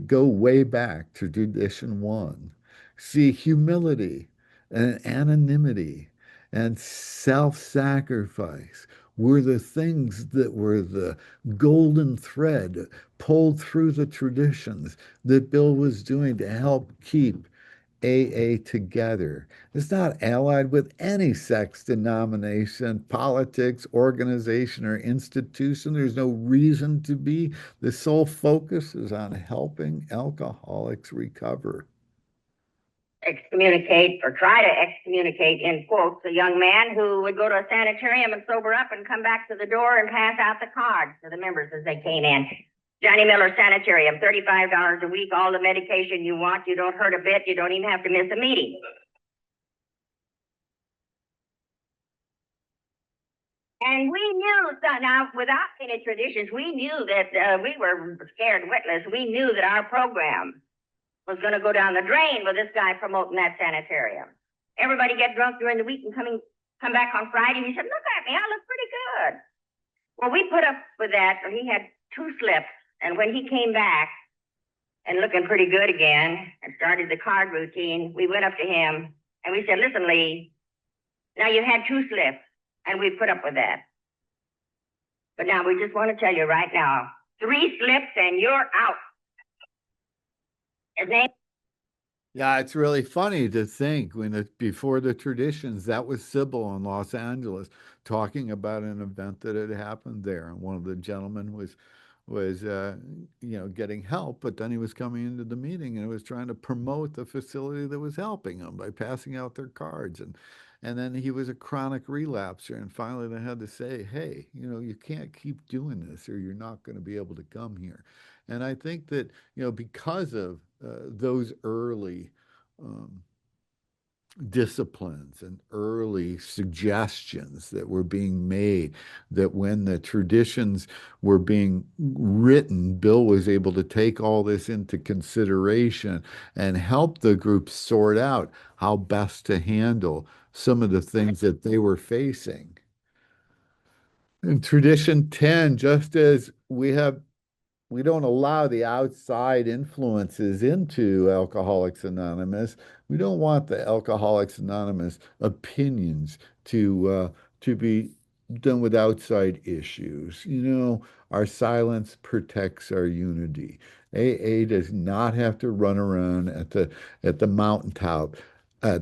Go way back to tradition 1. See, humility and anonymity and self-sacrifice were the things that were the golden thread pulled through the traditions that Bill was doing to help keep AA together. It's not allied with any sex, denomination, politics, organization, or institution. There's no reason to be. The sole focus is on helping alcoholics recover. excommunicate or try to excommunicate, in quotes, a young man who would go to a sanitarium and sober up and come back to the door and pass out the cards to the members as they came in. Johnny Miller Sanitarium, $35 a week, all the medication you want. You don't hurt a bit. You don't even have to miss a meeting. And we knew, now without any traditions, we knew that we were scared witless. We knew that our program was going to go down the drain with this guy promoting that sanitarium. Everybody get drunk during the week and come back on Friday. And he said, look at me, I look pretty good. Well, we put up with that. He had 2 slips. And when he came back and looking pretty good again and started the card routine, we went up to him and we said, listen, Lee, now you had 2 slips and we put up with that. But now we just want to tell you right now, 3 slips and you're out. His name. Yeah, it's really funny to think before the traditions, that was Sybil in Los Angeles talking about an event that had happened there. And one of the gentlemen was getting help, but then he was coming into the meeting and was trying to promote the facility that was helping him by passing out their cards. And then he was a chronic relapser. And finally they had to say, hey, you can't keep doing this or you're not going to be able to come here. And I think that, because of those early disciplines and early suggestions that were being made, that when the traditions were being written, Bill was able to take all this into consideration and help the group sort out how best to handle some of the things that they were facing. In Tradition 10, just as we don't allow the outside influences into Alcoholics Anonymous. We don't want the Alcoholics Anonymous opinions to be done with outside issues. Our silence protects our unity. AA does not have to run around at the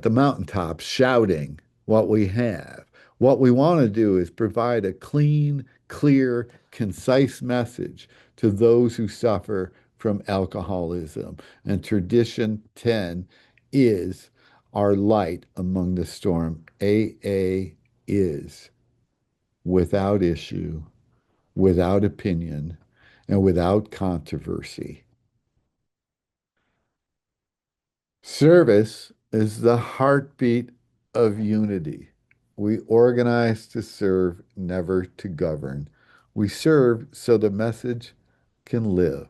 mountaintops shouting what we have. What we want to do is provide a clean, clear, concise message to those who suffer from alcoholism. And Tradition 10 is our light among the storm. AA is without issue, without opinion, and without controversy. Service is the heartbeat of unity. We organize to serve, never to govern. We serve so the message can live.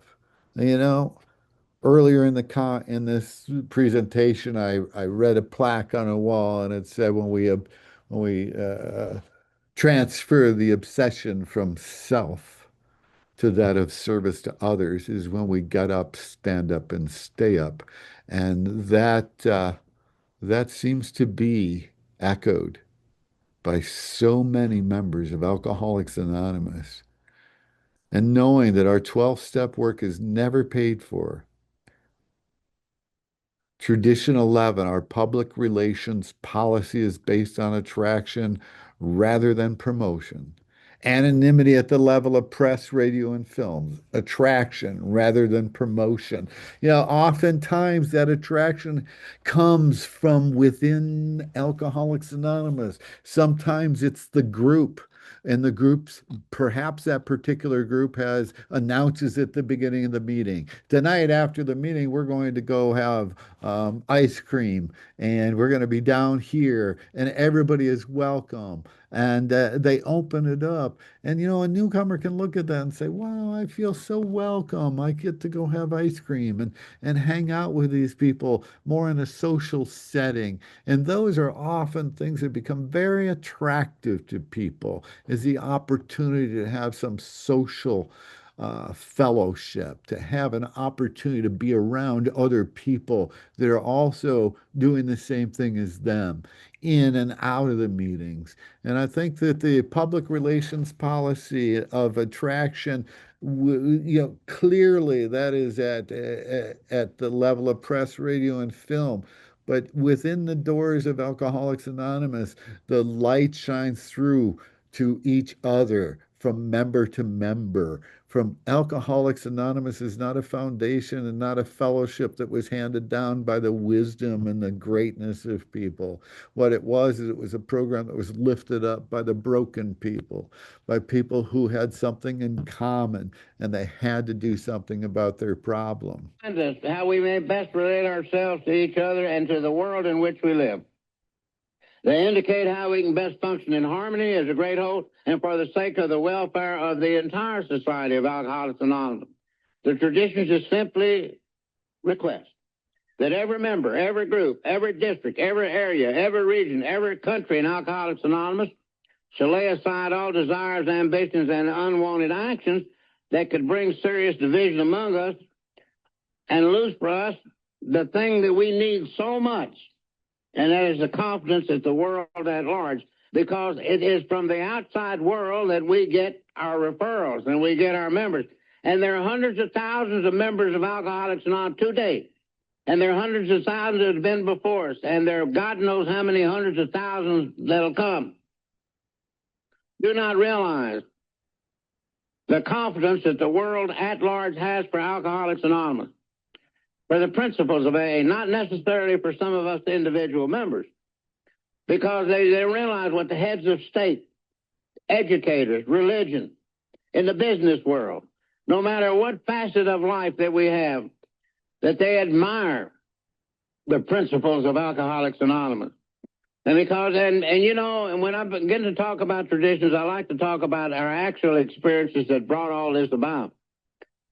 Earlier in this presentation, I read a plaque on a wall, and it said, when we transfer the obsession from self to that of service to others, is when we get up, stand up, and stay up, and that seems to be echoed by so many members of Alcoholics Anonymous. And knowing that our 12-step work is never paid for. Tradition 11, our public relations policy is based on attraction rather than promotion. Anonymity at the level of press, radio, and film. Attraction rather than promotion. Oftentimes that attraction comes from within Alcoholics Anonymous. Sometimes it's the group. And the groups, perhaps that particular group announces at the beginning of the meeting. Tonight after the meeting, we're going to go have ice cream, and we're going to be down here, and everybody is welcome. And they open it up. And, a newcomer can look at that and say, wow, I feel so welcome. I get to go have ice cream and hang out with these people more in a social setting. And those are often things that become very attractive to people, is the opportunity to have some social fellowship, to have an opportunity to be around other people that are also doing the same thing as them, in and out of the meetings. And I think that the public relations policy of attraction, clearly that is at the level of press, radio, and film. But within the doors of Alcoholics Anonymous, the light shines through to each other from member to member. From Alcoholics Anonymous is not a foundation and not a fellowship that was handed down by the wisdom and the greatness of people. What it was is it was a program that was lifted up by the broken people, by people who had something in common and they had to do something about their problem. And us how we may best relate ourselves to each other and to the world in which we live. They indicate how we can best function in harmony as a great whole and for the sake of the welfare of the entire society of Alcoholics Anonymous. The traditions just simply request that every member, every group, every district, every area, every region, every country in Alcoholics Anonymous shall lay aside all desires, ambitions, and unwanted actions that could bring serious division among us and lose for us the thing that we need so much, and that is the confidence of the world at large, because it is from the outside world that we get our referrals and we get our members. And there are hundreds of thousands of members of Alcoholics Anonymous today. And there are hundreds of thousands that have been before us. And there are God knows how many hundreds of thousands that'll come. Do not realize the confidence that the world at large has for Alcoholics Anonymous, for the principles of AA, not necessarily for some of us individual members, because they realize what the heads of state, educators, religion, in the business world, no matter what facet of life that we have, that they admire the principles of Alcoholics Anonymous. And because, and you know, and when I begin to talk about traditions, I like to talk about our actual experiences that brought all this about.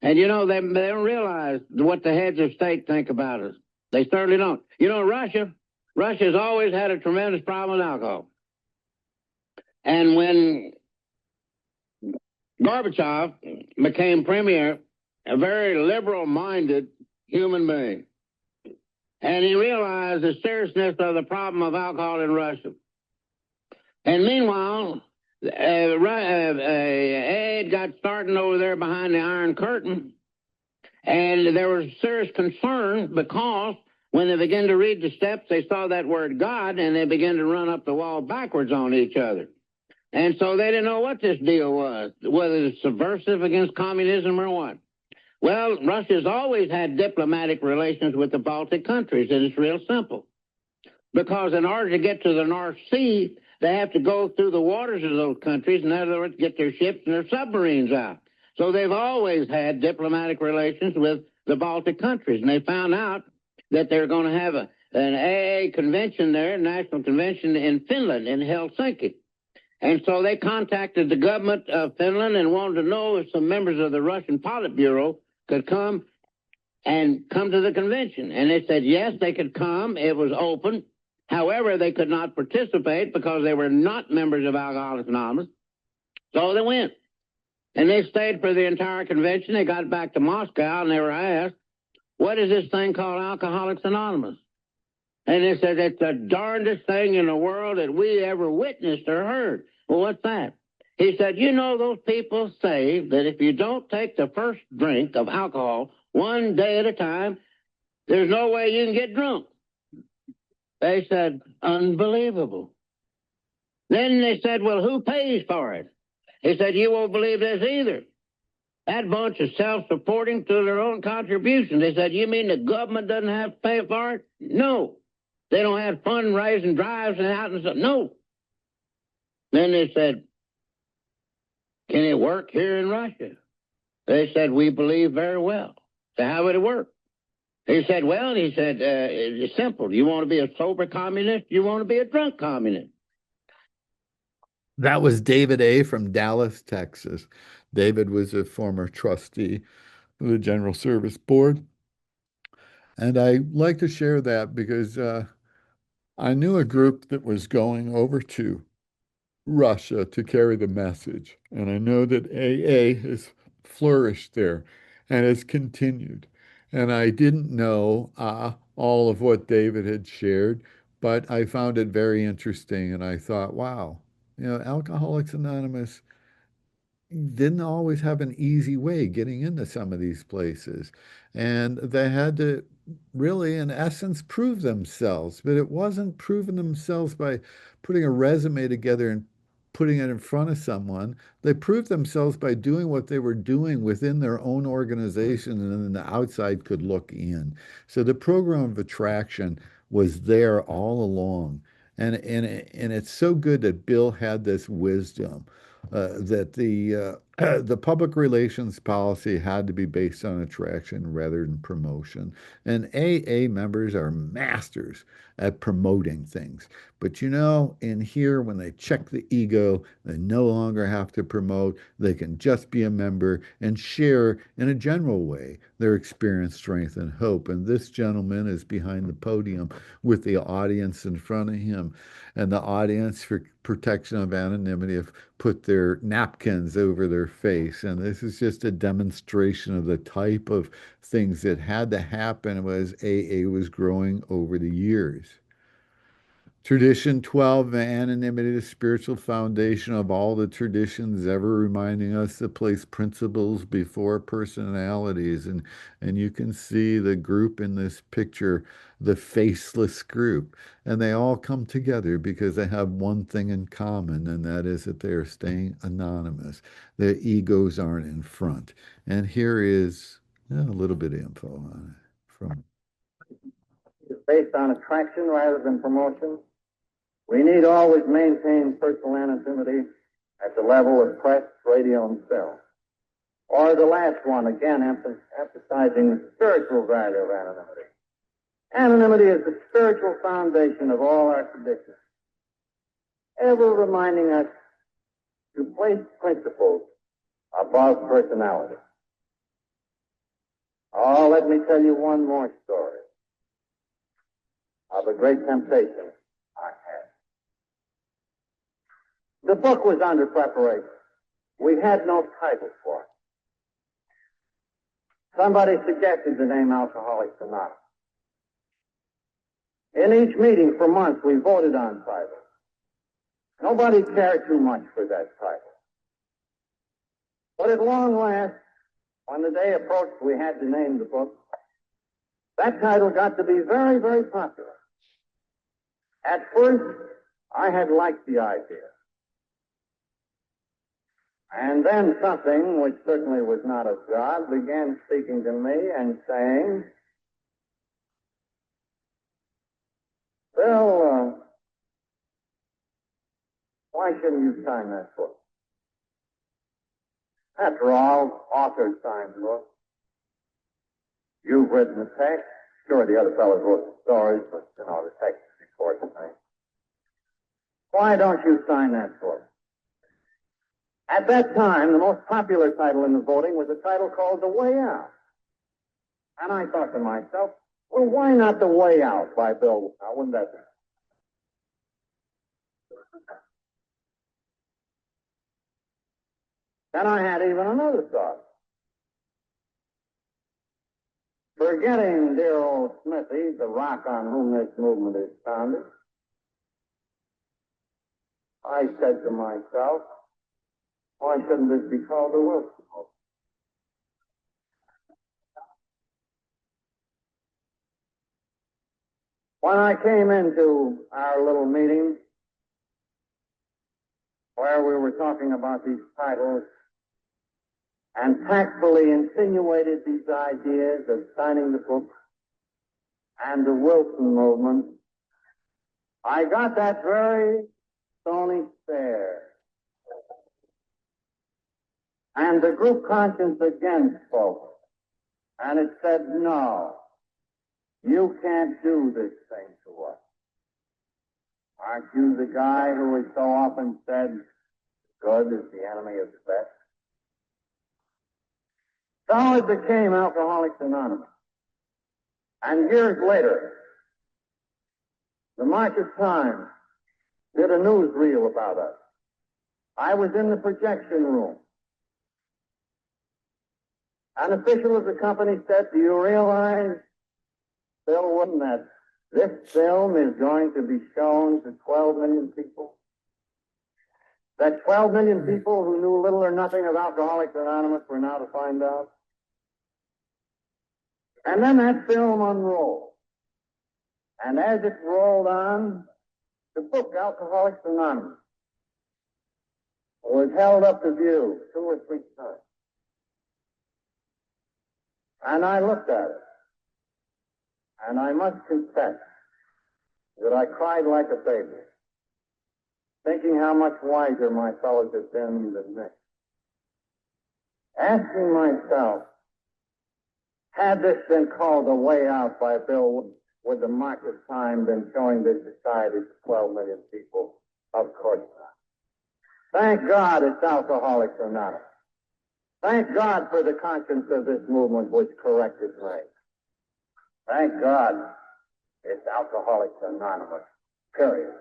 And you know, they don't realize what the heads of state think about us. They certainly don't. You know, Russia's always had a tremendous problem with alcohol. And when Gorbachev became premier, a very liberal-minded human being, and he realized the seriousness of the problem of alcohol in Russia. And meanwhile, AA got started over there behind the Iron Curtain, and there was serious concern because when they began to read the steps, they saw that word God, and they began to run up the wall backwards on each other. And so they didn't know what this deal was, whether it's subversive against communism or what. Well, Russia's always had diplomatic relations with the Baltic countries, and it's real simple. Because in order to get to the North Sea, they have to go through the waters of those countries, in other words, get their ships and their submarines out. So they've always had diplomatic relations with the Baltic countries, and they found out that they're going to have an AA convention there, a national convention in Finland, in Helsinki. And so they contacted the government of Finland and wanted to know if some members of the Russian Politburo could come to the convention. And they said, yes, they could come. It was open. However, they could not participate because they were not members of Alcoholics Anonymous. So they went. And they stayed for the entire convention. They got back to Moscow and they were asked, what is this thing called Alcoholics Anonymous? And they said, it's the darndest thing in the world that we ever witnessed or heard. Well, what's that? He said, you know, those people say that if you don't take the first drink of alcohol one day at a time, there's no way you can get drunk. They said, unbelievable. Then they said, well, who pays for it? He said, you won't believe this either. That bunch is self-supporting through their own contributions. They said, you mean the government doesn't have to pay for it? No. They don't have fundraising drives and out and stuff. No. Then they said, can it work here in Russia? They said, we believe very well. So how would it work? He said, well, it's simple. Do you want to be a sober communist? Do you want to be a drunk communist? That was David A. from Dallas, Texas. David was a former trustee of the General Service Board. And I like to share that because I knew a group that was going over to Russia to carry the message. And I know that AA has flourished there and has continued. And I didn't know all of what David had shared, but I found it very interesting. And I thought, wow, you know, Alcoholics Anonymous didn't always have an easy way getting into some of these places. And they had to really, in essence, prove themselves. But it wasn't proving themselves by putting a resume together and putting it in front of someone. They proved themselves by doing what they were doing within their own organization, and then the outside could look in. So the program of attraction was there all along. And it's so good that Bill had this wisdom that the public relations policy had to be based on attraction rather than promotion. And AA members are masters at promoting things. But you know, in here, when they check the ego, they no longer have to promote. They can just be a member and share in a general way their experience, strength, and hope. And this gentleman is behind the podium with the audience in front of him. And the audience, for protection of anonymity, have put their napkins over their face. And this is just a demonstration of the type of things that had to happen as AA was growing over the years. Tradition 12, anonymity, the spiritual foundation of all the traditions, ever reminding us to place principles before personalities. And you can see the group in this picture, the faceless group. And they all come together because they have one thing in common, and that is that they are staying anonymous. Their egos aren't in front. And here is a little bit of info on it from. It's based on attraction rather than promotion. We need always maintain personal anonymity at the level of press, radio, and film. Or the last one, again, emphasizing the spiritual value of anonymity. Anonymity is the spiritual foundation of all our traditions, ever reminding us to place principles above personality. Oh, let me tell you one more story of a great temptation I had. The book was under preparation. We had no title for it. Somebody suggested the name Alcoholics Anonymous. In each meeting for months, we voted on titles. Nobody cared too much for that title. But at long last, when the day approached, we had to name the book. That title got to be very, very popular. At first, I had liked the idea. And then something, which certainly was not of God, began speaking to me and saying, Bill, why shouldn't you sign that book? After all, authors sign books. You've written the text. Sure, the other fellows wrote the stories, but, the text is the important thing. Why don't you sign that book? At that time, the most popular title in the voting was a title called The Way Out. And I thought to myself, well, why not The Way Out by Bill? Now, wouldn't that be? Then I had even another thought. Forgetting dear old Smithy, the rock on whom this movement is founded, I said to myself, why shouldn't this be called the Wilson Movement? When I came into our little meeting where we were talking about these titles and tactfully insinuated these ideas of signing the book and the Wilson Movement, I got that very stony stare. And the group conscience again spoke. And it said, no, you can't do this thing to us. Aren't you the guy who has so often said, good is the enemy of the best? So it became Alcoholics Anonymous. And years later, the March of Time did a newsreel about us. I was in the projection room. An official of the company said, do you realize, Bill Wooden, that this film is going to be shown to 12 million people? That 12 million people who knew little or nothing of Alcoholics Anonymous were now to find out? And then that film unrolled. And as it rolled on, the book Alcoholics Anonymous was held up to view 2 or 3 times. And I looked at it, and I must confess that I cried like a baby, thinking how much wiser my fellows had been than me. Asking myself, had this been called a way out by Bill, would the market time been showing this society to 12 million people? Of course not. Thank God it's Alcoholics Anonymous. Thank God for the conscience of this movement which corrected me. Thank God it's Alcoholics Anonymous, period.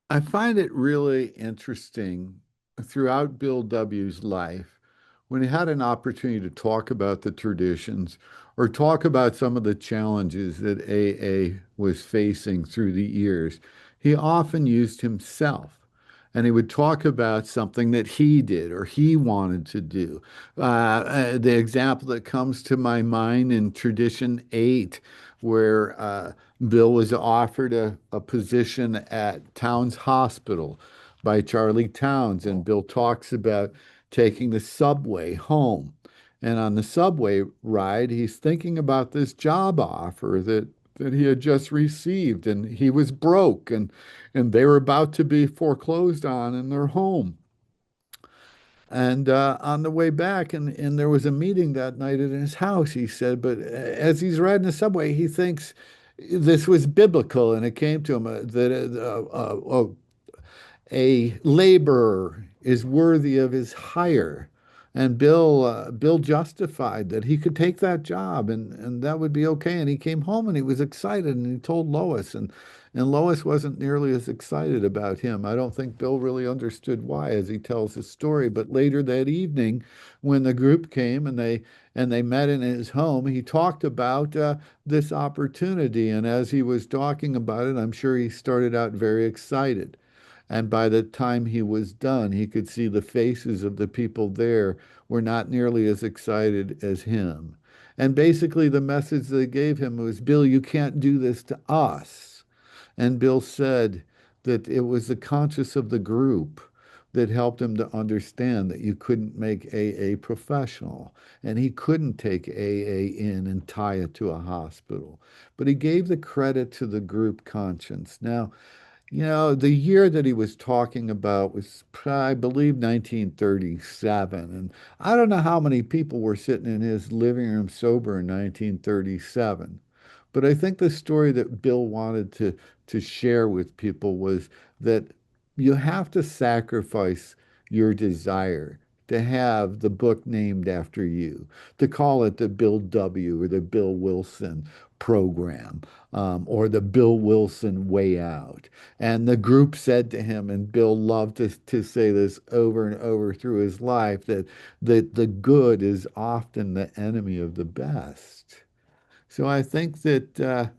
I find it really interesting throughout Bill W.'s life when he had an opportunity to talk about the traditions or talk about some of the challenges that AA was facing through the years, he often used himself. And he would talk about something that he did or he wanted to do. The example that comes to my mind in Tradition 8, where Bill was offered a position at Towns Hospital by Charlie Towns, and Bill talks about taking the subway home. And on the subway ride, he's thinking about this job offer that he had just received, and he was broke, and they were about to be foreclosed on in their home. And on the way back, and there was a meeting that night at his house, he said, but as he's riding the subway, he thinks this was biblical, and it came to him that a laborer is worthy of his hire. And Bill justified that he could take that job and that would be okay. And he came home and he was excited and he told Lois, and Lois wasn't nearly as excited about him. I don't think Bill really understood why as he tells his story. But later that evening, when the group came and they met in his home, he talked about this opportunity. And as he was talking about it, I'm sure he started out very excited. And by the time he was done, he could see the faces of the people there were not nearly as excited as him. And basically, the message they gave him was, Bill, you can't do this to us. And Bill said that it was the conscience of the group that helped him to understand that you couldn't make AA professional and he couldn't take AA in and tie it to a hospital. But he gave the credit to the group conscience. Now, the year that he was talking about was, I believe, 1937. And I don't know how many people were sitting in his living room sober in 1937. But I think the story that Bill wanted to share with people was that you have to sacrifice your desire to have the book named after you, to call it the Bill W. or the Bill Wilson program, or the Bill Wilson way out. And the group said to him, and Bill loved to say this over and over through his life, that the good is often the enemy of the best. So I think that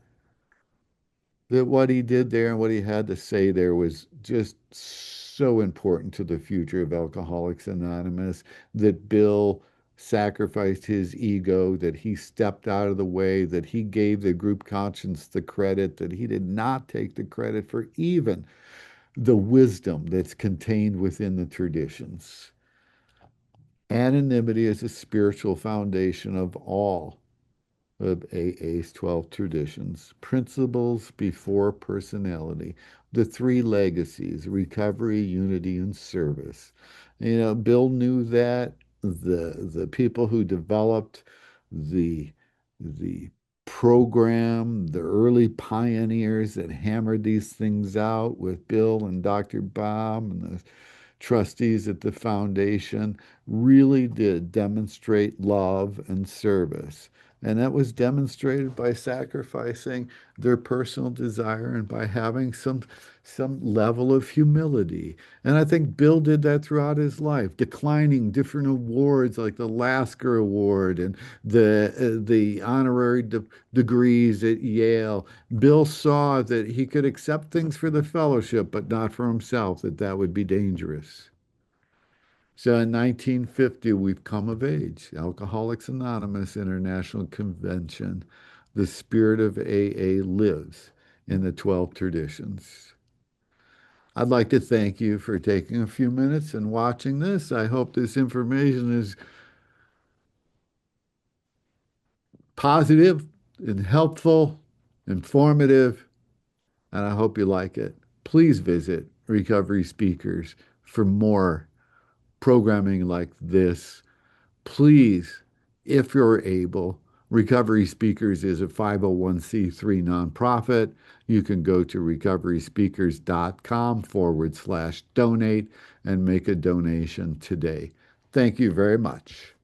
what he did there and what he had to say there was just so important to the future of Alcoholics Anonymous, that Bill sacrificed his ego, that he stepped out of the way, that he gave the group conscience the credit, that he did not take the credit for even the wisdom that's contained within the traditions. Anonymity is a spiritual foundation of all of AA's 12 traditions, principles before personality, the three legacies, recovery, unity, and service. Bill knew that. The people who developed the the program, the early pioneers that hammered these things out with Bill and Dr. Bob and the trustees at the foundation really did demonstrate love and service. And that was demonstrated by sacrificing their personal desire and by having some level of humility. And I think Bill did that throughout his life, declining different awards like the Lasker Award and the honorary degrees at Yale. Bill saw that he could accept things for the fellowship, but not for himself, that would be dangerous. So in 1950, we've come of age. Alcoholics Anonymous International Convention. The spirit of AA lives in the 12 traditions. I'd like to thank you for taking a few minutes and watching this. I hope this information is positive and helpful, informative, and I hope you like it. Please visit Recovery Speakers for more programming like this. Please, if you're able, Recovery Speakers is a 501c3 nonprofit. You can go to recoveryspeakers.com/donate and make a donation today. Thank you very much.